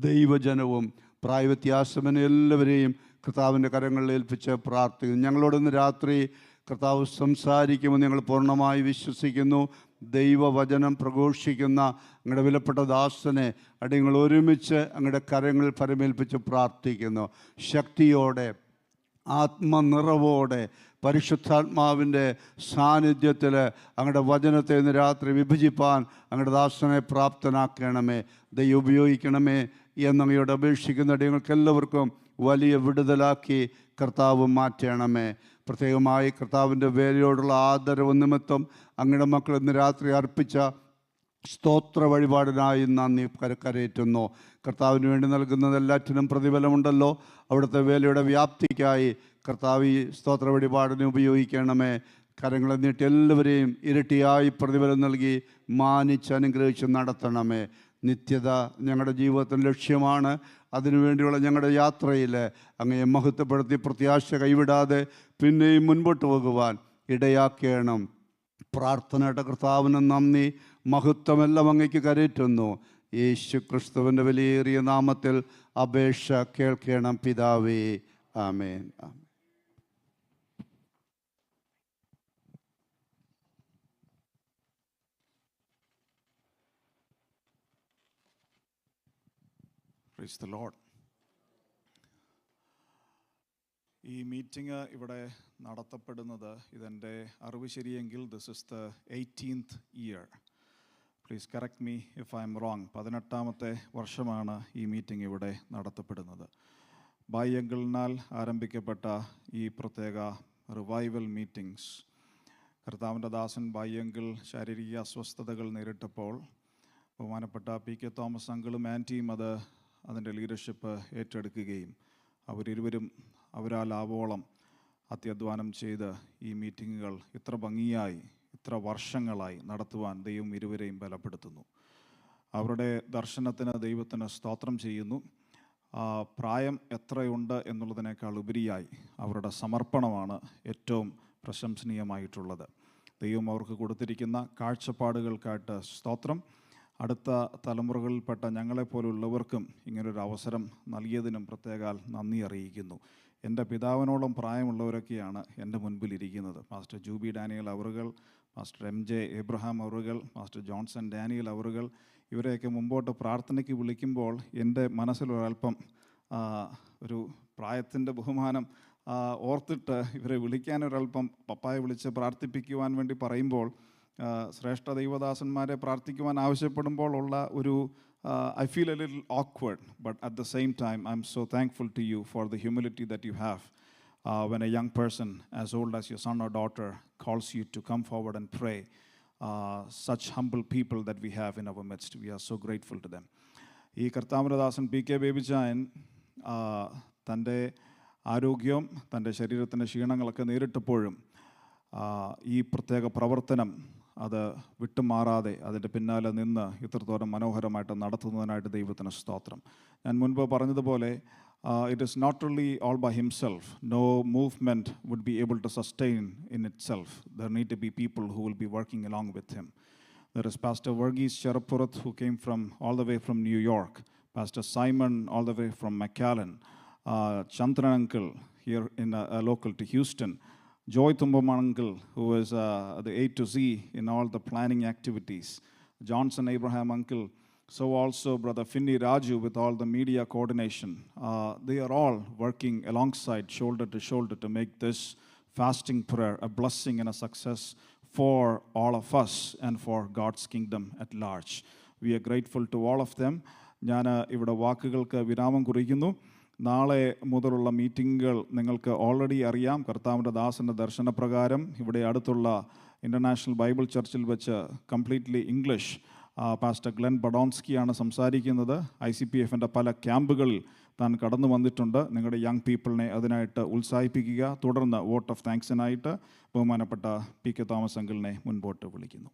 ദൈവജനവും പ്രായവ്യത്യാസമെന്ന് എല്ലാവരെയും കർത്താവിൻ്റെ കരങ്ങളിൽ ഏൽപ്പിച്ച് പ്രാർത്ഥിക്കുന്നു. ഞങ്ങളോടൊന്ന് രാത്രി കർത്താവ് സംസാരിക്കുമെന്ന് ഞങ്ങൾ പൂർണ്ണമായി വിശ്വസിക്കുന്നു. ദൈവവചനം പ്രഘോഷിക്കുന്ന അങ്ങയുടെ വിലപ്പെട്ട ദാസനെ അടിയങ്ങൾ ഒരുമിച്ച് അങ്ങയുടെ കരങ്ങളിൽ പരമേൽപ്പിച്ച് പ്രാർത്ഥിക്കുന്നു. ശക്തിയോടെ, ആത്മനിറവോടെ, പരിശുദ്ധാത്മാവിൻ്റെ സാന്നിധ്യത്തിൽ അങ്ങയുടെ വചനത്തെ ഇന്ന് രാത്രി വിഭജിപ്പാൻ അങ്ങയുടെ ദാസനെ പ്രാപ്തനാക്കണമേ, ദൈവം ഉപയോഗിക്കണമേ എന്നങ്ങയോട് അപേക്ഷിക്കുന്ന അടിയങ്ങൾക്ക് എല്ലാവർക്കും വലിയ വിടുതലാക്കി കർത്താവ് മാറ്റണമേ. പ്രത്യേകമായി കർത്താവിൻ്റെ വേലയോടുള്ള ആദരവ് നിമിത്തം അങ്ങയുടെ മക്കൾ ഇന്ന് രാത്രി അർപ്പിച്ച സ്തോത്ര വഴിപാടിനായി നന്ദി കരയേറ്റുന്നു. കർത്താവിന് വേണ്ടി നൽകുന്നത് എല്ലാറ്റിനും പ്രതിഫലമുണ്ടല്ലോ. അവിടുത്തെ വേലയുടെ വ്യാപ്തിക്കായി കർത്താവ് ഈ സ്തോത്ര വഴിപാടിനെ ഉപയോഗിക്കണമേ. കരങ്ങളെ നീട്ടി എല്ലാവരെയും ഇരട്ടിയായി പ്രതിഫലം നൽകി മാനിച്ച് അനുഗ്രഹിച്ച് നടത്തണമേ. നിത്യത ഞങ്ങളുടെ ജീവിതത്തിൻ്റെ ലക്ഷ്യമാണ്. അതിനുവേണ്ടിയുള്ള ഞങ്ങളുടെ യാത്രയിൽ അങ്ങയെ മഹത്വപ്പെടുത്തി പ്രത്യാശ കൈവിടാതെ പിന്നെയും മുൻപോട്ട് പോകുവാൻ ഇടയാക്കണം. പ്രാർത്ഥനയുടെ കർത്താവിന് നന്ദി, മഹത്വമെല്ലാം അങ്ങയ്ക്ക് കരേറ്റുന്നു. യേശു ക്രിസ്തുവിൻ്റെ വിലയേറിയ നാമത്തിൽ അപേക്ഷ കേൾക്കണം പിതാവേ. ആമേൻ. Praise the Lord. ഈ മീറ്റിംഗ് ഇവിടെ നടത്തപ്പെടുന്നത്, ഇതെൻ്റെ അറിവ് ശരിയെങ്കിൽ, this is the 18th year. Please correct me if I am wrong. 18ാമത്തെ വർഷമാണ് ഈ മീറ്റിംഗ് ഇവിടെ നടത്തപ്പെടുന്നത്. ബായ്യങ്കിളിനാൽ ആരംഭിക്കപ്പെട്ട ഈ പ്രത്യേക റിവൈവൽ മീറ്റിംഗ്സ്, കർത്താവിൻ്റെ ദാസൻ ബായ്യങ്കിൾ ശാരീരിക അസ്വസ്ഥതകൾ നേരിട്ടപ്പോൾ ബഹുമാനപ്പെട്ട PK തോമസ് അങ്കിളും ആൻറ്റിയും അതിൻ്റെ ലീഡർഷിപ്പ് ഏറ്റെടുക്കുകയും അവരിരുവരും അവരാൽ ആവോളം അത്യധ്വാനം ചെയ്ത് ഈ മീറ്റിങ്ങുകൾ ഇത്ര ഭംഗിയായി ഇത്ര വർഷങ്ങളായി നടത്തുവാൻ ദൈവം ഇരുവരെയും ബലപ്പെടുത്തുന്നു. അവരുടെ ദർശനത്തിന് ദൈവത്തിന് സ്തോത്രം ചെയ്യുന്നു. പ്രായം എത്രയുണ്ട് എന്നുള്ളതിനേക്കാൾ ഉപരിയായി അവരുടെ സമർപ്പണമാണ് ഏറ്റവും പ്രശംസനീയമായിട്ടുള്ളത്. ദൈവം അവർക്ക് കൊടുത്തിരിക്കുന്ന കാഴ്ചപ്പാടുകൾക്കായിട്ട് സ്തോത്രം. അടുത്ത തലമുറകളിൽപ്പെട്ട ഞങ്ങളെപ്പോലുള്ളവർക്കും ഇങ്ങനൊരു അവസരം നൽകിയതിനും പ്രത്യേകാൽ നന്ദി അറിയിക്കുന്നു. എൻ്റെ പിതാവിനോളം പ്രായമുള്ളവരൊക്കെയാണ് എൻ്റെ മുൻപിലിരിക്കുന്നത്. മാസ്റ്റർ ജൂബി ഡാനിയൽ അവറുകൾ, മാസ്റ്റർ MJ എബ്രഹാം അവറുകൾ, മാസ്റ്റർ ജോൺസൺ ഡാനിയൽ അവറുകൾ, ഇവരെയൊക്കെ മുമ്പോട്ട് പ്രാർത്ഥനയ്ക്ക് വിളിക്കുമ്പോൾ എൻ്റെ മനസ്സിലൊരൽപ്പം ഒരു പ്രായത്തിൻ്റെ ബഹുമാനം ഓർത്തിട്ട് ഇവരെ വിളിക്കാനൊരൽപ്പം പപ്പായെ വിളിച്ച് പ്രാർത്ഥിപ്പിക്കുവാൻ വേണ്ടി പറയുമ്പോൾ, ശ്രേഷ്ഠ ദൈവദാസന്മാരെ പ്രാർത്ഥിക്കുവാൻ ആവശ്യപ്പെടുമ്പോൾ ഉള്ള ഒരു I feel a little awkward, but at the same time I'm so thankful to you for the humility that you have when a young person as old as your son or daughter calls you to come forward and pray. Such humble people that we have in our midst, we are so grateful to them. ഈ കർത്താവിൻ്റെ ദാസൻ PK ബേബിച്ചായൻ തൻ്റെ ആരോഗ്യവും തൻ്റെ ശരീരത്തിൻ്റെ ക്ഷീണങ്ങളൊക്കെ നേരിട്ടപ്പോഴും ഈ പ്രത്യേക പ്രവർത്തനം അത് വിട്ടുമാറാതെ അതിൻ്റെ പിന്നാലെ നിന്ന് ഇത്രത്തോളം മനോഹരമായിട്ട് നടത്തുന്നതിനായിട്ട് ദൈവത്തിന് സ്തോത്രം. ഞാൻ മുൻപ് പറഞ്ഞതുപോലെ, it is not only all by himself. No movement would be able to sustain in itself. There need to be people who will be working along with him. There is Pastor Varghese Cherapurath, who came from all the way from New York. Pastor Simon all the way from McAllen. Chandran uncle here in local to Houston. Joy Tumbam uncle, who is the A to Z in all the planning activities. Johnson Abraham uncle. So also Brother Finny Raju with all the media coordination. They are all working alongside, shoulder to shoulder, to make this fasting prayer a blessing and a success for all of us and for God's kingdom at large. We are grateful to all of them. ഞാൻ ഇവിടെ വാക്കുകൾക്ക് വിരാമം കുറിക്കുന്നു. നാളെ മുതലുള്ള മീറ്റിങ്ങുകൾ നിങ്ങൾക്ക് already അറിയാം. കർത്താവിൻ്റെ ദാസൻ്റെ ദർശനപ്രകാരം ഇവിടെ അടുത്തുള്ള ഇൻ്റർനാഷണൽ ബൈബിൾ ചർച്ചിൽ വെച്ച് കംപ്ലീറ്റ്ലി ഇംഗ്ലീഷ് പാസ്റ്റർ ഗ്ലെൻ ബഡോൺസ്കിയാണ് സംസാരിക്കുന്നത്. ICPFൻ്റെ പല ക്യാമ്പുകളിൽ താൻ കടന്നു വന്നിട്ടുണ്ട്. നിങ്ങളുടെ യങ് പീപ്പിളിനെ അതിനായിട്ട് ഉത്സാഹിപ്പിക്കുക. തുടർന്ന് വോട്ട് ഓഫ് താങ്ക്സിനായിട്ട് ബഹുമാനപ്പെട്ട PK തോമസ് അങ്കിളിനെ മുൻപോട്ട് വിളിക്കുന്നു.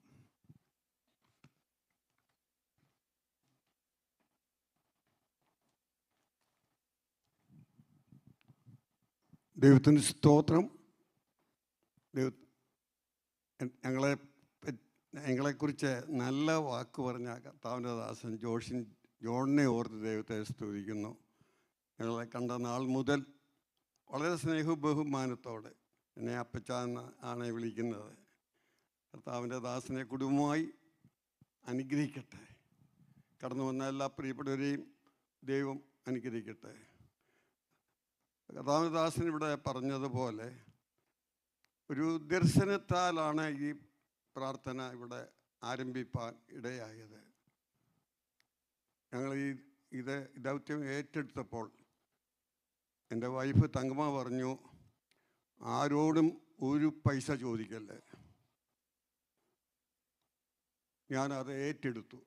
ദൈവത്തിന് സ്തോത്രം. ഞങ്ങളെക്കുറിച്ച് നല്ല വാക്ക് പറഞ്ഞ കർത്താവിൻ്റെ ദാസൻ ജോണിനെ ഓർത്ത് ദൈവത്തെ സ്തുതിക്കുന്നു. ഞങ്ങളെ കണ്ട നാൾ മുതൽ വളരെ സ്നേഹ ബഹുമാനത്തോടെ എന്നെ അപ്പച്ച എന്ന് ആണ് വിളിക്കുന്നത്. കർത്താവിൻ്റെ ദാസനെ കുടുംബമായി അനുഗ്രഹിക്കട്ടെ. കടന്നു വന്ന എല്ലാ പ്രിയപ്പെട്ടവരെയും ദൈവം അനുഗ്രഹിക്കട്ടെ. കർത്താവിൻ്റെ ദാസൻ ഇവിടെ പറഞ്ഞതുപോലെ ഒരു ദർശനത്താലാണ് ഈ പ്രാർത്ഥന ഇവിടെ ആരംഭിപ്പാൻ ഇടയായത്. ഞങ്ങൾ ഇത് ദൗത്യം ഏറ്റെടുത്തപ്പോൾ എൻ്റെ വൈഫ് തങ്കമ്മ പറഞ്ഞു, ആരോടും ഒരു പൈസ ചോദിക്കല്ലേ. ഞാനത് ഏറ്റെടുത്തു.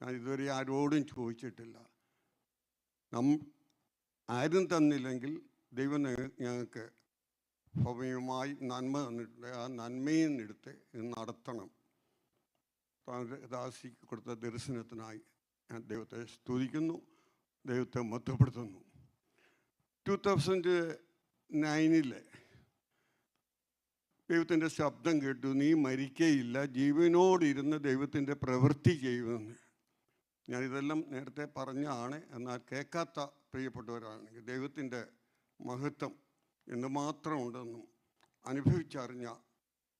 ഞാൻ ഇതുവരെ ആരോടും ചോദിച്ചിട്ടില്ല. ആരും തന്നില്ലെങ്കിൽ ദൈവം ഞങ്ങൾക്ക് ഭൗമികമായി നന്മ തന്നിട്ടുണ്ട്. ആ നന്മയിൽ നിന്നെടുത്ത് ഇത് നടത്തണം. ദാസിക്ക് കൊടുത്ത ദർശനത്തിനായി ഞാൻ ദൈവത്തെ സ്തുതിക്കുന്നു, ദൈവത്തെ മഹത്വപ്പെടുത്തുന്നു. 2009 ദൈവത്തിൻ്റെ ശബ്ദം കേട്ടു, നീ മരിക്കയില്ല, ജീവനോടിരുന്ന് ദൈവത്തിൻ്റെ പ്രവൃത്തി ചെയ്യുമെന്ന്. ഞാനിതെല്ലാം നേരത്തെ പറഞ്ഞാണ്. എന്നാൽ കേൾക്കാത്ത പ്രിയപ്പെട്ടവരാണെങ്കിൽ ദൈവത്തിൻ്റെ മഹത്വം എന്തുമാത്രം ഉണ്ടെന്നും അനുഭവിച്ചറിഞ്ഞ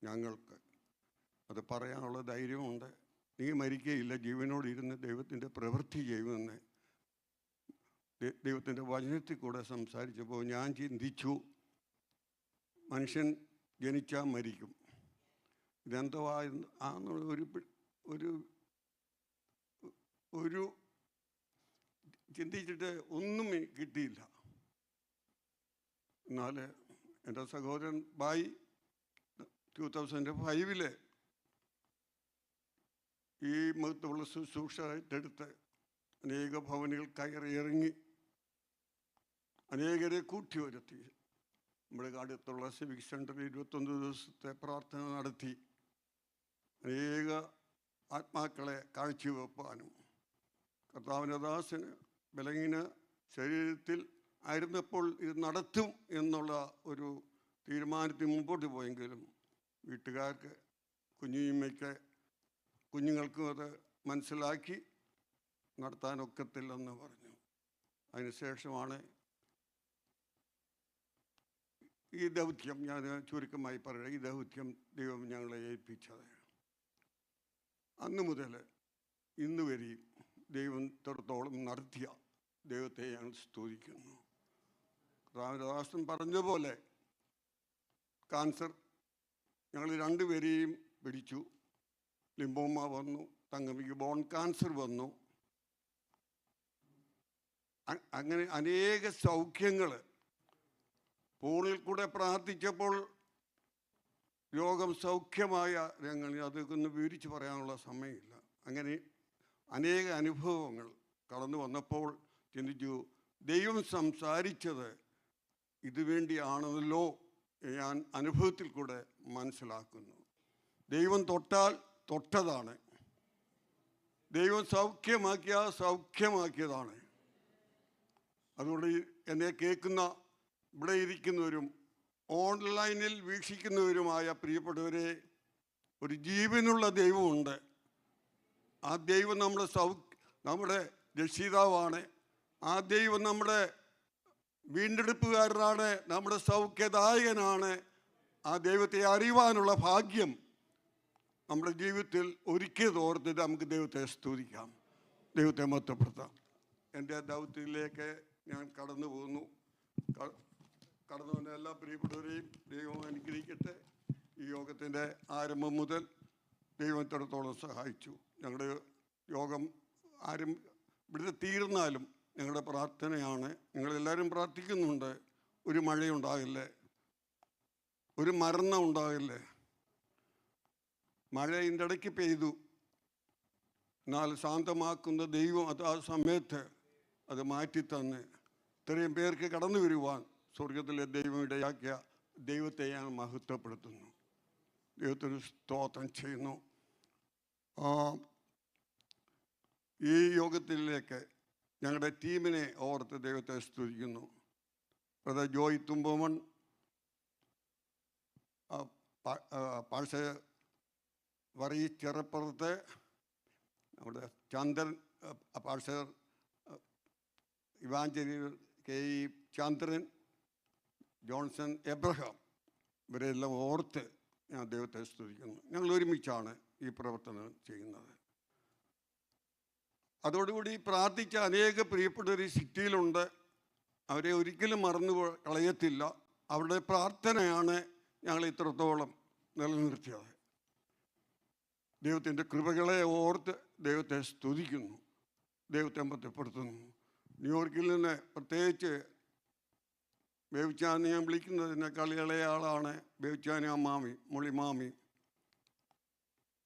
ഞങ്ങൾക്ക് അത് പറയാനുള്ള ധൈര്യമുണ്ട്. നീ മരിക്കയില്ല, ജീവനോടിരുന്ന് ദൈവത്തിൻ്റെ പ്രവൃത്തി ചെയ്യുമെന്ന് ദൈവത്തിൻ്റെ വചനത്തിൽ കൂടെ സംസാരിച്ചപ്പോൾ ഞാൻ ചിന്തിച്ചു, മനുഷ്യൻ ജനിച്ചാൽ മരിക്കും. ഇതെന്തോ ആന്നുള്ള ഒരു ഒരു ചിന്തിച്ചിട്ട് ഒന്നും കിട്ടിയില്ല. എന്നാൽ എൻ്റെ സഹോദരൻ ബായി 2005 ഈ മഹത്വമുള്ള ശുശ്രൂഷ ഏറ്റെടുത്ത് അനേക ഭവനുകൾ കയറി ഇറങ്ങി അനേകരെ കൂട്ടി വരുത്തി. നമ്മുടെ അടുത്തുള്ള സിവിക് സെൻ്ററിൽ 21 ദിവസത്തെ പ്രാർത്ഥന നടത്തി അനേക ആത്മാക്കളെ കാഴ്ചവെപ്പാനും കർത്താവിൻ്റെ ദാസന് ബലഹീന ശരീരത്തിൽ ആയിരുന്നപ്പോൾ ഇത് നടത്തും എന്നുള്ള ഒരു തീരുമാനത്തിൽ മുമ്പോട്ട് പോയെങ്കിലും വീട്ടുകാർക്ക് കുഞ്ഞുങ്ങൾക്കും അത് മനസ്സിലാക്കി നടത്താനൊക്കത്തില്ലെന്ന് പറഞ്ഞു. അതിനുശേഷമാണ് ഈ ദൗത്യം, ഞാൻ ചുരുക്കമായി പറയുക, ഈ ദൗത്യം ദൈവം ഞങ്ങളെ ഏൽപ്പിച്ചത്. അന്ന് മുതൽ ഇന്ന് വരെയും ദൈവം തൊടത്തോളം നടത്തിയ ദൈവത്തെ ഞങ്ങൾ സ്തുതിക്കുന്നു. രാമദാസൻ പറഞ്ഞ പോലെ കാൻസർ ഞങ്ങൾ 2 പേരെയും പിടിച്ചു. ലിംബോമ വന്നു, തങ്കമ്മയ്ക്ക് ബോൺ ക്യാൻസർ വന്നു. അങ്ങനെ അനേക സൗഖ്യങ്ങൾ ഫോണിൽ കൂടെ പ്രാർത്ഥിച്ചപ്പോൾ രോഗം സൗഖ്യമായ രംഗങ്ങൾ അതൊക്കെ വിവരിച്ച് പറയാനുള്ള സമയമില്ല. അങ്ങനെ അനേക അനുഭവങ്ങൾ കടന്നു വന്നപ്പോൾ ചിന്തിച്ചു, ദൈവം സംസാരിച്ചത് ഇതുവേണ്ടിയാണല്ലോ ഞാൻ അനുഭവത്തിൽ കൂടെ മനസ്സിലാക്കുന്നു. ദൈവം തൊട്ടാൽ തൊട്ടതാണ്, ദൈവം സൗഖ്യമാക്കിയതാണ്. അതുകൊണ്ട് എന്നെ കേൾക്കുന്ന ഇവിടെ ഇരിക്കുന്നവരും ഓൺലൈനിൽ വീക്ഷിക്കുന്നവരുമായ പ്രിയപ്പെട്ടവരെ, ഒരു ജീവനുള്ള ദൈവമുണ്ട്. ആ ദൈവം നമ്മുടെ രക്ഷിതാവാണ്. ആ ദൈവം നമ്മുടെ വീണ്ടെടുപ്പുകാരനാണ്, നമ്മുടെ സൗഖ്യദായകനാണ്. ആ ദൈവത്തെ അറിയുവാനുള്ള ഭാഗ്യം നമ്മുടെ ജീവിതത്തിൽ ഒരുക്കിയതോർത്തിട്ട് നമുക്ക് ദൈവത്തെ സ്തുതിക്കാം, ദൈവത്തെ മഹത്വപ്പെടുത്താം. എൻ്റെ ദൗത്യത്തിലേക്ക് ഞാൻ കടന്നു പോകുന്നു. കടന്നു വന്ന എല്ലാ പ്രിയപ്പെട്ടവരെയും ദൈവം അനുഗ്രഹിക്കട്ടെ. ഈ യോഗത്തിൻ്റെ ആരംഭം മുതൽ ദൈവത്തിടത്തോളം സഹായിച്ചു. ഞങ്ങളുടെ യോഗം ഇവിടുത്തെ തീർന്നാലും ഞങ്ങളുടെ പ്രാർത്ഥനയാണ്, നിങ്ങളെല്ലാവരും പ്രാർത്ഥിക്കുന്നുണ്ട്, ഒരു മഴയുണ്ടാകില്ലേ, ഒരു മരണം ഉണ്ടാകില്ലേ. മഴ ഇതിൻ്റെ ഇടയ്ക്ക് പെയ്തു, എന്നാൽ ശാന്തമാക്കുന്ന ദൈവം അത് ആ സമയത്ത് അത് മാറ്റിത്തന്ന് ഇത്രയും പേർക്ക് കടന്നു വരുവാൻ സ്വർഗത്തിലെ ദൈവം ഇടയാക്കിയ ദൈവത്തെ ഞാൻ മഹത്വപ്പെടുത്തുന്നു, ദൈവത്തിന് സ്തോത്രം ചെയ്യുന്നു. ഈ യോഗത്തിലേക്ക് ഞങ്ങളുടെ ടീമിനെ ഓർത്ത് ദൈവത്തെ സ്തുതിക്കുന്നു. ബ്രദർ ജോയ് തുമ്പോമൺ, പാഴ്സ വറി ചെറുപ്പുറത്ത്, നമ്മുടെ ചന്ദ്രൻ പാഴ്സർ ഇവാഞ്ചലി കെ ഇ ചന്ദ്രൻ, ജോൺസൺ എബ്രഹാം, ഇവരെല്ലാം ഓർത്ത് ഞാൻ ദൈവത്തെ സ്തുതിക്കുന്നു. ഞങ്ങൾ ഒരുമിച്ചാണ് ഈ പ്രവർത്തനം ചെയ്യുന്നത്. അതോടുകൂടി പ്രാർത്ഥിച്ച അനേക പ്രിയപ്പെട്ടവർ ഈ സിറ്റിയിലുണ്ട്. അവരെ ഒരിക്കലും മറന്നു കളയത്തില്ല. അവരുടെ പ്രാർത്ഥനയാണ് ഞങ്ങൾ ഇത്രത്തോളം നിലനിർത്തിയത്. ദൈവത്തിൻ്റെ കൃപകളെ ഓർത്ത് ദൈവത്തെ സ്തുതിക്കുന്നു, ദൈവത്തെ മഹത്വപ്പെടുത്തുന്നു. ന്യൂയോർക്കിൽ നിന്ന് പ്രത്യേകിച്ച് ബേബിച്ചാന്ന് ഞാൻ വിളിക്കുന്നതിനേക്കാൾ ഇളയ ആളാണ് ബേബിച്ചാനി അമ്മാമി, മുളിമാമി.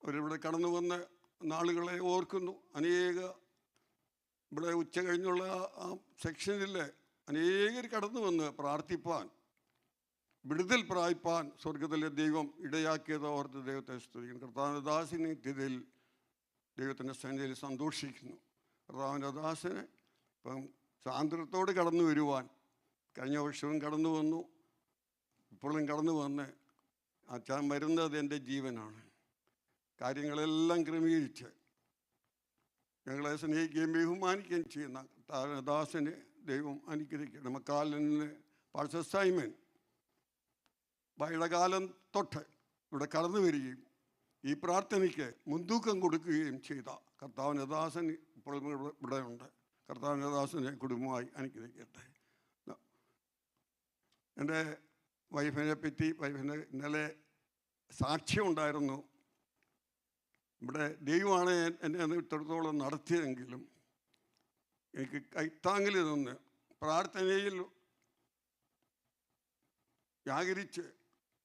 അവരിവിടെ കടന്നു വന്ന നാളുകളെ ഓർക്കുന്നു. അനേക ഇവിടെ ഉച്ച കഴിഞ്ഞുള്ള ആ സെക്ഷനിൽ അനേകർ കടന്നു വന്ന് പ്രാർത്ഥിപ്പാൻ, വിടുതൽ പ്രാപിപ്പാൻ സ്വർഗത്തിലെ ദൈവം ഇടയാക്കിയത് ഓർത്ത് ദൈവത്തെ സ്തുതിക്കുന്നു. കർത്താവിൻ്റെ ദാസിന് നിത്യതയിൽ ദൈവത്തിൻ്റെ സന്നിധിയിൽ സന്തോഷിക്കുന്നു. കർത്താവിൻ്റെ ദാസിന് ഇപ്പം സ്വാതന്ത്ര്യത്തോട് കടന്നു വരുവാൻ കഴിഞ്ഞ വർഷവും കടന്നു വന്നു, ഇപ്പോഴും കടന്നു വന്ന് അച്ഛൻ വരുന്നത് എൻ്റെ ജീവനാണ്. കാര്യങ്ങളെല്ലാം ക്രമീകരിച്ച് ഞങ്ങളെ സ്നേഹിക്കുകയും ബഹുമാനിക്കുകയും ചെയ്യുന്ന ദാസന് ദൈവം അനുഗ്രഹിക്കണം. മക്കാലിൽ നിന്ന് പാഴ്സ സൈമൻ വൈടകാലം തൊട്ട് ഇവിടെ കടന്നു വരികയും ഈ പ്രാർത്ഥനയ്ക്ക് മുൻതൂക്കം കൊടുക്കുകയും ചെയ്ത കർത്താവിൻ്റെ ദാസൻ ഇപ്പോഴും ഇവിടെ ഉണ്ട്. കർത്താവിൻ്റെ ദാസനെ കുടുംബമായി അനുഗ്രഹിക്കട്ടെ. എൻ്റെ വൈഫിനെ പറ്റി ഇന്നലെ സാക്ഷ്യമുണ്ടായിരുന്നു. ഇവിടെ ദൈവമാണ് എന്നെ ഇത്രത്തോളം നടത്തിയതെങ്കിലും എനിക്ക് കൈത്താങ്ങിൽ നിന്ന് പ്രാർത്ഥനയിൽ ജാഗരിച്ച്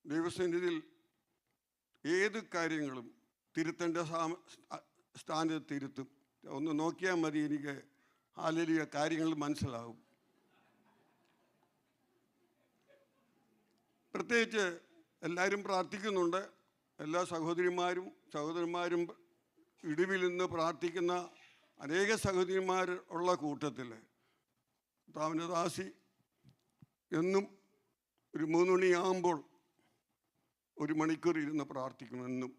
ദൈവസന്നിധിയിൽ ഏത് കാര്യങ്ങളും തിരുത്തേണ്ട സ്ഥാനത്ത് തിരുത്തും. ഒന്ന് നോക്കിയാൽ മതി, എനിക്ക് ഹല്ലേലൂയ കാര്യങ്ങൾ മനസ്സിലാവും. പ്രത്യേകിച്ച് എല്ലാവരും പ്രാർത്ഥിക്കുന്നുണ്ട്. എല്ലാ സഹോദരന്മാരും ഇടിവിൽ നിന്ന് പ്രാർത്ഥിക്കുന്ന അനേക സഹോദരിമാർ ഉള്ള കൂട്ടത്തിൽ കർത്താവിൻ്റെ ദാസി എന്നും ഒരു 3 മണിയാകുമ്പോൾ 1 മണിക്കൂർ ഇരുന്ന് പ്രാർത്ഥിക്കണം എന്നും.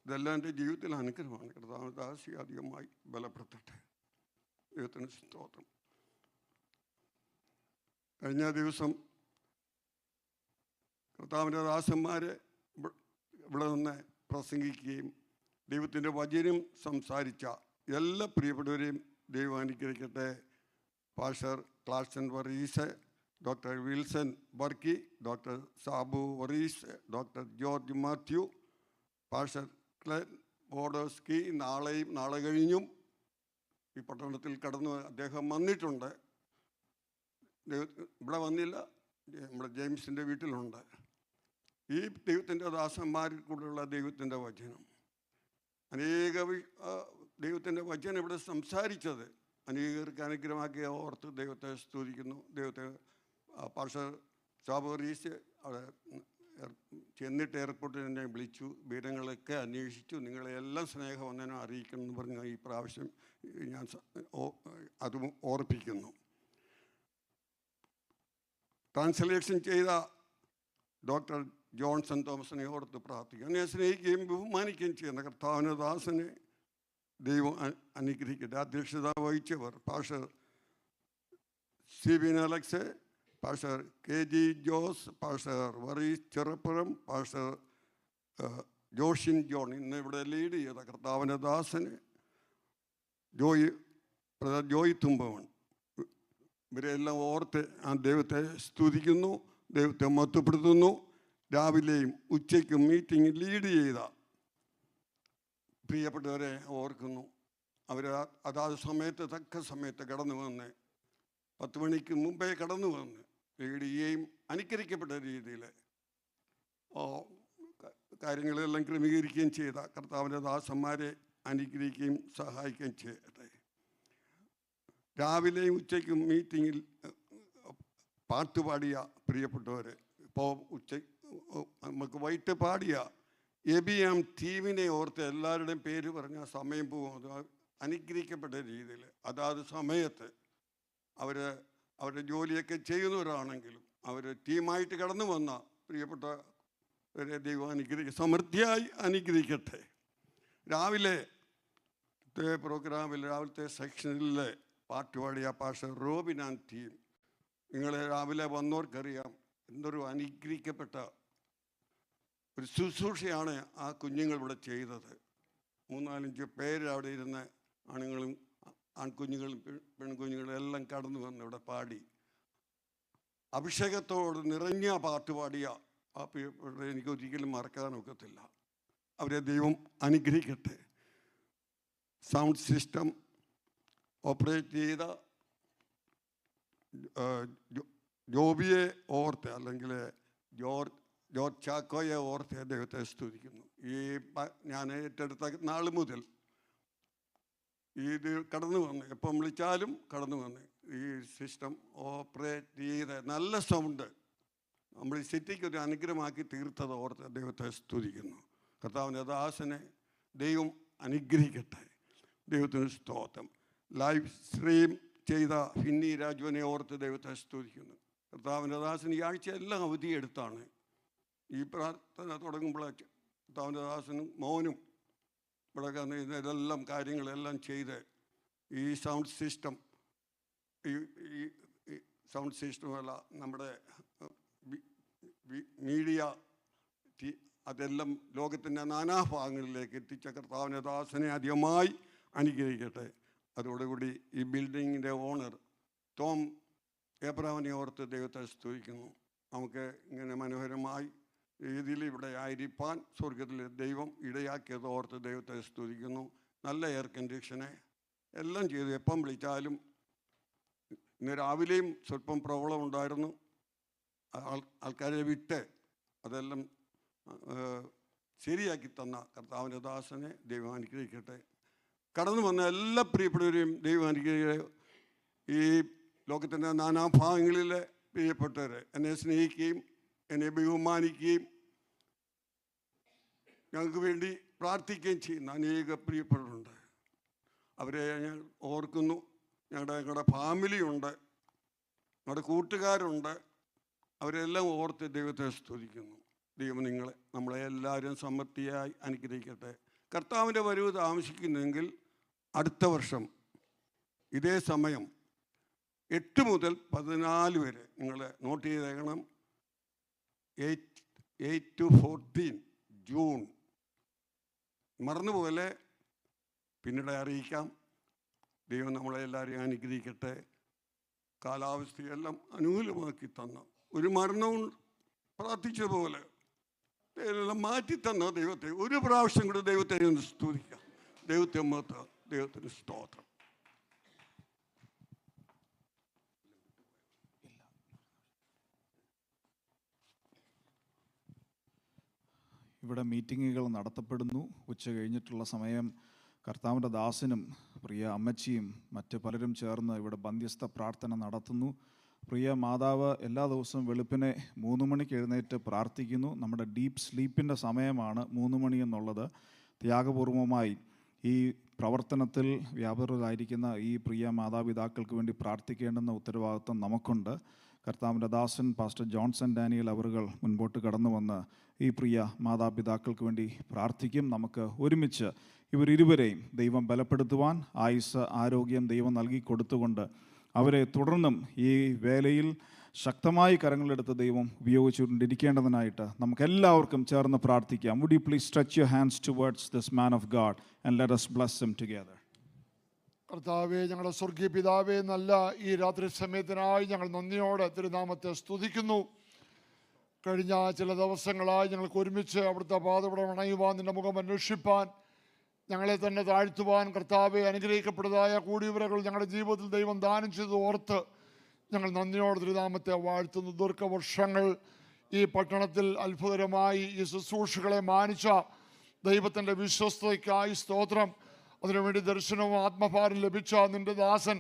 ഇതെല്ലാം എൻ്റെ ജീവിതത്തിൽ അനുഗ്രഹമാണ്. കർത്താവിൻ്റെ ദാസി അധികമായി ബലപ്പെടുത്തട്ടെ. ദൈവത്തിന് സ്തോത്രം. കഴിഞ്ഞ ദിവസം കർത്താവിൻ്റെ ദാസന്മാരെ ഇവിടെ നിന്ന് പ്രസംഗിക്കുകയും ദൈവത്തിൻ്റെ വചനം സംസാരിച്ച എല്ലാ പ്രിയപ്പെട്ടവരെയും ദൈവം അനുഗ്രഹിക്കട്ടെ. Pastor Clarson Varghese, doctor Wilson Varkey, doctor Sabu Varghese, doctor George Mathew, pastor Glen Bodoski നാളെ കഴിഞ്ഞും ഈ പട്ടണത്തിൽ കടന്നു അദ്ദേഹം വന്നിട്ടുണ്ട്. ഇവിടെ വന്നില്ല, നമ്മുടെ ജെയിംസിൻ്റെ വീട്ടിലുണ്ട്. ഈ ദൈവത്തിൻ്റെ ദാസന്മാരിൽ കൂടെയുള്ള ദൈവത്തിൻ്റെ വചനം, അനേക ദൈവത്തിൻ്റെ വചനം ഇവിടെ സംസാരിച്ചത് അനേകർക്ക് അനുഗ്രഹമാക്കിയ ഓർത്ത് ദൈവത്തെ സ്തുതിക്കുന്നു. ദൈവത്തെ പാസ്റ്റർ സാബോറീസ് അവിടെ ചെന്നിട്ട് എയർപോർട്ടിൽ എന്നെ വിളിച്ചു, വിവരങ്ങളൊക്കെ അന്വേഷിച്ചു, നിങ്ങളെല്ലാം സ്നേഹവന്ദനം അറിയിക്കണം എന്ന് പറഞ്ഞ് ഈ പ്രാവശ്യം ഞാൻ അതും ഓർപ്പിക്കുന്നു. ട്രാൻസ്ലേഷൻ ചെയ്ത ഡോക്ടർ ജോൺസൺ തോമസിനെ ഓർത്ത് പ്രാർത്ഥിക്കുക. എന്നെ സ്നേഹിക്കുകയും ബഹുമാനിക്കുകയും ചെയ്യുന്ന കർത്താവിൻ്റെ ദാസനെ ദൈവം അനുഗ്രഹിക്കട്ടെ. അധ്യക്ഷത വഹിച്ചവർ pastor Sibin Alex, pastor KG Jose, pastor Varees Cheruppuram, pastor Joshin John, ഇന്ന് ഇവിടെ ലീഡ് ചെയ്ത കർത്താവിൻ്റെ ദാസന് ജോയ് തുമ്പവൻ, ഇവരെല്ലാം ഓർത്ത് ആ ദൈവത്തെ സ്തുതിക്കുന്നു, ദൈവത്തെ മഹത്വപ്പെടുത്തുന്നു. രാവിലെയും ഉച്ചയ്ക്കും മീറ്റിംഗ് ലീഡ് ചെയ്ത പ്രിയപ്പെട്ടവരെ ഓർക്കുന്നു. അവർ അതാത് സമയത്ത് തക്ക സമയത്ത് കടന്നു വന്ന് 10 മണിക്ക് മുമ്പേ കടന്നു വന്ന് ലീഡ് ചെയ്യുകയും അനുകരിക്കപ്പെട്ട രീതിയിൽ കാര്യങ്ങളെല്ലാം ക്രമീകരിക്കുകയും ചെയ്ത കർത്താവിൻ്റെ ദാസന്മാരെ അനുഗ്രഹിക്കുകയും സഹായിക്കുകയും ചെയ്യട്ടെ. രാവിലെയും ഉച്ചയ്ക്കും മീറ്റിങ്ങിൽ പാട്ടുപാടിയ പ്രിയപ്പെട്ടവർ, ഇപ്പോൾ നമുക്ക് വൈകിട്ട് പാടിയ എബിയാം ടീമിനെ ഓർത്ത് എല്ലാവരുടെയും പേര് പറഞ്ഞാൽ സമയം പോകും. അത് അനുഗ്രഹിക്കപ്പെട്ട രീതിയിൽ അതാത് സമയത്ത് അവരുടെ ജോലിയൊക്കെ ചെയ്യുന്നവരാണെങ്കിലും അവർ ടീമായിട്ട് കടന്നു വന്ന പ്രിയപ്പെട്ടവരെ ദൈവം സമൃദ്ധിയായി അനുഗ്രഹിക്കട്ടെ. രാവിലത്തെ പ്രോഗ്രാമിൽ രാവിലത്തെ സെക്ഷനിലെ പാട്ടുപാടിയ പാസ്റ്റർ റോബിൻ ആൻഡ് ടീം, നിങ്ങളെ രാവിലെ വന്നവർക്കറിയാം. എന്തൊരു അനുഗ്രഹിക്കപ്പെട്ട ഒരു ശുശ്രൂഷയാണ് ആ കുഞ്ഞുങ്ങൾ ഇവിടെ ചെയ്തത്. 3-4 പേര് അവിടെ ഇരുന്ന് ആണുങ്ങളും ആൺകുഞ്ഞുങ്ങളും പെൺകുഞ്ഞുങ്ങളും എല്ലാം കടന്നു വന്ന് ഇവിടെ പാടി അഭിഷേകത്തോട് നിറഞ്ഞ പാട്ട് പാടിയ ആ എനിക്ക് ഒരിക്കലും മറക്കാനൊക്കത്തില്ല. അവരെ ദൈവം അനുഗ്രഹിക്കട്ടെ. സൗണ്ട് സിസ്റ്റം ഓപ്പറേറ്റ് ചെയ്ത ജോബിയെ ഓർത്ത്, അല്ലെങ്കിൽ ജോർജ് ചാക്കോയെ ഓർത്ത് ദൈവത്തെ സ്തുതിക്കുന്നു. ഞാൻ ഏറ്റെടുത്ത നാൾ മുതൽ ഇത് കടന്നു വന്ന് എപ്പം വിളിച്ചാലും കടന്നു വന്ന് ഈ സിസ്റ്റം ഓപ്പറേറ്റ് ചെയ്ത് നല്ല സൗണ്ട് നമ്മൾ ഈ സിറ്റിക്ക് ഒരു അനുഗ്രഹമാക്കി തീർത്തത് ഓർത്ത് ദൈവത്തെ സ്തുതിക്കുന്നു. കർത്താവിൻ്റെ ദാസനെ ദൈവം അനുഗ്രഹിക്കട്ടെ. ദൈവത്തിന് സ്തോത്രം. ലൈവ് സ്ട്രീം ചെയ്ത ഫിന്നി രാജുവിനെ ഓർത്ത് ദൈവത്തെ സ്തുതിക്കുന്നു. കർത്താവിൻ്റെ ദാസൻ ഈ ആഴ്ച എല്ലാം അവധിയെടുത്താണ് ഈ പ്രാർത്ഥന തുടങ്ങുമ്പോൾ കർത്താവിൻ്റെ ദാസനും മോനും ഇവിടെ ഇതെല്ലാം കാര്യങ്ങളെല്ലാം ചെയ്ത് ഈ സൗണ്ട് സിസ്റ്റം, ഈ സൗണ്ട് സിസ്റ്റമല്ല നമ്മുടെ മീഡിയ അതെല്ലാം ലോകത്തിൻ്റെ നാനാഭാഗങ്ങളിലേക്ക് എത്തിച്ച കർത്താവിൻ്റെ ദാസനെ അധികമായി അനുഗ്രഹിക്കട്ടെ. അതോടുകൂടി ഈ ബിൽഡിങ്ങിൻ്റെ ഓണർ ടോം ഏബ്രഹാമിനെ ഓർത്ത് ദൈവത്തെ സ്തുതിക്കുന്നു. നമുക്ക് ഇങ്ങനെ മനോഹരമായി രീതിയിൽ ഇവിടെ ആയിരിക്കാൻ സ്വർഗത്തിൽ ദൈവം ഇടയാക്കിയത് ഓർത്ത് ദൈവത്തെ സ്തുതിക്കുന്നു. നല്ല എയർ കണ്ടീഷനെ എല്ലാം ചെയ്തു. എപ്പം വിളിച്ചാലും ഇന്ന് രാവിലെയും സ്വല്പം പ്രോബ്ലം ഉണ്ടായിരുന്നു. ആൾക്കാരെ വിട്ട് അതെല്ലാം ശരിയാക്കി തന്ന കർത്താവിൻ്റെ ദാസനെ ദൈവം അനുഗ്രഹിക്കട്ടെ. കടന്നു വന്ന എല്ലാ പ്രിയപ്പെട്ടവരെയും ദൈവം അനുഗ്രഹിക്കട്ടെ. ഈ ലോകത്തിൻ്റെ നാനാഭാഗങ്ങളിലെ പ്രിയപ്പെട്ടവരെ എന്നെ സ്നേഹിക്കുകയും എന്നെ ബഹുമാനിക്കുകയും ഞങ്ങൾക്ക് വേണ്ടി പ്രാർത്ഥിക്കുകയും ചെയ്യുന്ന അനേക പ്രിയപ്പെട്ടവരുണ്ട്. അവരെ ഞാൻ ഓർക്കുന്നു. ഞങ്ങളുടെ ഫാമിലിയുണ്ട്, ഞങ്ങളുടെ കൂട്ടുകാരുണ്ട്. അവരെല്ലാം ഓർത്ത് ദൈവത്തെ സ്തുതിക്കുന്നു. ദൈവം നമ്മളെ എല്ലാവരും സമൃദ്ധിയായി അനുഗ്രഹിക്കട്ടെ. കർത്താവിൻ്റെ വരവ് താമസിക്കുന്നെങ്കിൽ അടുത്ത വർഷം ഇതേ സമയം 8 മുതൽ 14 വരെ നിങ്ങൾ നോട്ട് ചെയ്തേക്കണം. 8 to 14 ജൂൺ. മറന്നുപോലെ പിന്നീട് അറിയിക്കാം. ദൈവം നമ്മളെ എല്ലാവരെയും അനുഗ്രഹിക്കട്ടെ. കാലാവസ്ഥയെല്ലാം അനുകൂലമാക്കി തന്ന ഒരു മരണവും പ്രാർത്ഥിച്ച പോലെ എല്ലാം മാറ്റിത്തന്ന ദൈവത്തെ ഒരു പ്രാവശ്യം കൂടെ ദൈവത്തെ ഒന്ന് സ്തുതിക്കാം. ദൈവത്തെ മഹത്വം, ദൈവത്തിന് സ്തോത്രം. ഇവിടെ മീറ്റിങ്ങുകൾ നടത്തപ്പെടുന്നു. ഉച്ച കഴിഞ്ഞിട്ടുള്ള സമയം കർത്താവിൻ്റെ ദാസനും പ്രിയ അമ്മച്ചിയും മറ്റ് പലരും ചേർന്ന് ഇവിടെ ബന്ധ്യസ്ഥ പ്രാർത്ഥന നടത്തുന്നു. പ്രിയ മാതാവ് എല്ലാ ദിവസവും വെളുപ്പിനെ 3 മണിക്ക് എഴുന്നേറ്റ് പ്രാർത്ഥിക്കുന്നു. നമ്മുടെ ഡീപ്പ് സ്ലീപ്പിൻ്റെ സമയമാണ് 3 മണി എന്നുള്ളത്. ത്യാഗപൂർവമായി ഈ പ്രവർത്തനത്തിൽ വ്യാപൃതരായിരിക്കുന്ന ഈ പ്രിയ മാതാപിതാക്കൾക്ക് വേണ്ടി പ്രാർത്ഥിക്കേണ്ടുന്ന ഉത്തരവാദിത്വം നമുക്കുണ്ട്. കർത്താവിൻ്റെ ദാസൻ പാസ്റ്റർ ജോൺസൺ ഡാനിയൽ അവറുകൾ മുൻപോട്ട് കടന്നു വന്ന് ഈ പ്രിയ മാതാപിതാക്കൾക്ക് വേണ്ടി പ്രാർത്ഥിക്കും. നമുക്ക് ഒരുമിച്ച് ഇവരിരുവരെയും ദൈവം ബലപ്പെടുത്തുവാൻ ആയുസ്സ് ആരോഗ്യം ദൈവം നൽകി കൊടുത്തുകൊണ്ട് അവരെ തുടർന്നും ഈ വേലയിൽ ശക്തമായി കരങ്ങളെടുത്ത് ദൈവം ഉപയോഗിച്ചുകൊണ്ടിരിക്കേണ്ടതിനായിട്ട് നമുക്കെല്ലാവർക്കും ചേർന്ന് പ്രാർത്ഥിക്കാം. Would you please stretch your hands towards this man of God and let us bless him together. കർത്താവേ, ഞങ്ങളുടെ സ്വർഗീയ പിതാവേ, നല്ല ഈ രാത്രി സമയത്തിനായി ഞങ്ങൾ നന്ദിയോടെ തിരുനാമത്തെ സ്തുതിക്കുന്നു. കഴിഞ്ഞ ചില ദിവസങ്ങളായി ഞങ്ങൾക്ക് ഒരുമിച്ച് അവിടുത്തെ പാദപടം അണയുവാൻ, നിൻ്റെ മുഖം അന്വേഷിപ്പാൻ, ഞങ്ങളെ തന്നെ താഴ്ത്തുവാൻ കർത്താവെ അനുഗ്രഹിക്കപ്പെട്ടതായ കൂടിയവരകൾ ഞങ്ങളുടെ ജീവിതത്തിൽ ദൈവം ദാനം ചെയ്ത് ഓർത്ത് ഞങ്ങൾ നന്ദിയോടെ തിരുനാമത്തെ വാഴ്ത്തുന്നു. ദീർഘവർഷങ്ങൾ ഈ പട്ടണത്തിൽ അത്ഭുതകരമായി ഈ ശുശ്രൂഷകളെ മാനിച്ച ദൈവത്തിൻ്റെ വിശ്വസ്തതയ്ക്കായി സ്തോത്രം. അതിനുവേണ്ടി ദർശനവും ആത്മഭാരം ലഭിച്ച നിൻ്റെ ദാസൻ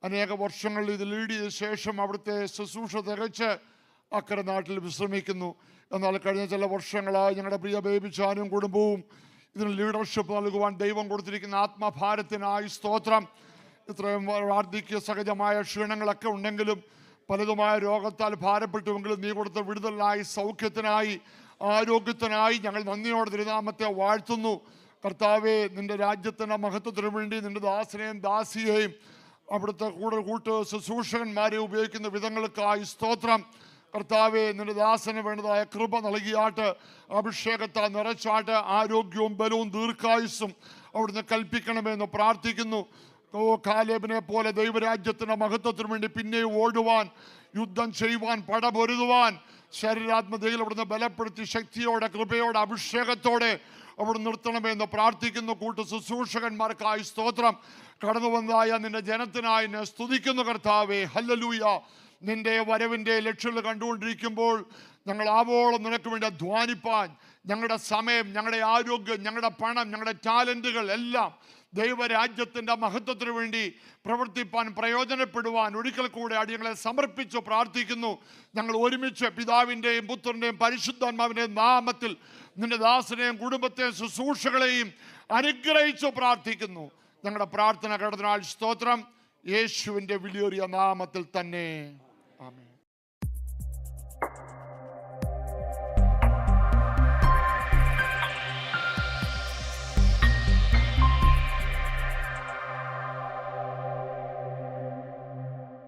അനേക വർഷങ്ങൾ ഇത് ലീഡ് ചെയ്ത ശേഷം അവിടുത്തെ ശുശ്രൂഷ തികച്ച് അക്കരെ നാട്ടിൽ വിശ്രമിക്കുന്നു. എന്നാൽ കഴിഞ്ഞ ചില വർഷങ്ങളായി ഞങ്ങളുടെ പ്രിയ ബേബിച്ചാനും കുടുംബവും ഇതിന് ലീഡർഷിപ്പ് നൽകുവാൻ ദൈവം കൊടുത്തിരിക്കുന്ന ആത്മഭാരത്തിനായി സ്തോത്രം. ഇത്രയും വാർദ്ധക്യ സഹജമായ ക്ഷീണങ്ങളൊക്കെ ഉണ്ടെങ്കിലും പലതുമായ രോഗത്താൽ ഭാരപ്പെട്ടുവെങ്കിലും നീ കൊടുത്ത വിടുതലിനായി, സൗഖ്യത്തിനായി, ആരോഗ്യത്തിനായി ഞങ്ങൾ നന്ദിയോടെ തിരുനാമത്തെ വാഴ്ത്തുന്നു. കർത്താവെ, നിൻ്റെ രാജ്യത്തിൻ്റെ മഹത്വത്തിനു വേണ്ടി നിൻ്റെ ദാസനെയും ദാസിയെയും അവിടുത്തെ കൂട്ട് ശുശ്രൂഷകന്മാരെ ഉപയോഗിക്കുന്ന വിധങ്ങൾക്കായി സ്തോത്രം. കർത്താവെ, നിന്റെ ദാസന് വേണ്ടതായ കൃപ നൽകിയാട്ട്, അഭിഷേകത്താൽ നിറച്ചാട്ട്, ആരോഗ്യവും ബലവും ദീർഘായുസ്സും അവിടുന്ന് കൽപ്പിക്കണമെന്ന് പ്രാർത്ഥിക്കുന്നു. ഓ കാലേബിനെ പോലെ ദൈവരാജ്യത്തിൻ്റെ മഹത്വത്തിന് വേണ്ടി പിന്നെയും ഓടുവാൻ, യുദ്ധം ചെയ്യുവാൻ, പടപൊരുതുവാൻ ശരീരാത്മതയിൽ അവിടുന്ന് ബലപ്പെടുത്തി ശക്തിയോടെ, കൃപയോടെ, അഭിഷേകത്തോടെ അവിടെ നിർത്തണമെന്ന് പ്രാർത്ഥിക്കുന്നു. കൂട്ടു ശുശ്രൂഷകന്മാർക്കായി സ്തോത്രം. കടന്നു വന്നതായ നിന്റെ ജനത്തിനായി ഞാൻ സ്തുതിക്കുന്നു കർത്താവേ. ഹല്ലേലൂയ. നിന്റെ വരവിൻ്റെ ലക്ഷ്യങ്ങൾ കണ്ടുകൊണ്ടിരിക്കുമ്പോൾ ഞങ്ങൾ ആവോളം നിനക്ക് വേണ്ടി അധ്വാനിപ്പാൻ, ഞങ്ങളുടെ സമയം, ഞങ്ങളുടെ ആരോഗ്യം, ഞങ്ങളുടെ പണം, ഞങ്ങളുടെ ടാലൻറ്റുകൾ എല്ലാം ദൈവരാജ്യത്തിൻ്റെ മഹത്വത്തിന് വേണ്ടി പ്രവർത്തിപ്പാൻ, പ്രയോജനപ്പെടുവാൻ ഒരിക്കൽ കൂടെ അടിയങ്ങളെ സമർപ്പിച്ചു പ്രാർത്ഥിക്കുന്നു. ഞങ്ങൾ ഒരുമിച്ച് പിതാവിൻ്റെയും പുത്രൻ്റെയും പരിശുദ്ധാത്മാവിൻ്റെയും നാമത്തിൽ നിന്റെ ദാസനെയും കുടുംബത്തെയും ശുശ്രൂഷകളെയും അനുഗ്രഹിച്ചു പ്രാർത്ഥിക്കുന്നു. ഞങ്ങളുടെ പ്രാർത്ഥന കേട്ടതിനാൽ സ്തോത്രം. യേശുവിൻ്റെ വിലയേറിയ നാമത്തിൽ തന്നെ ആമേൻ.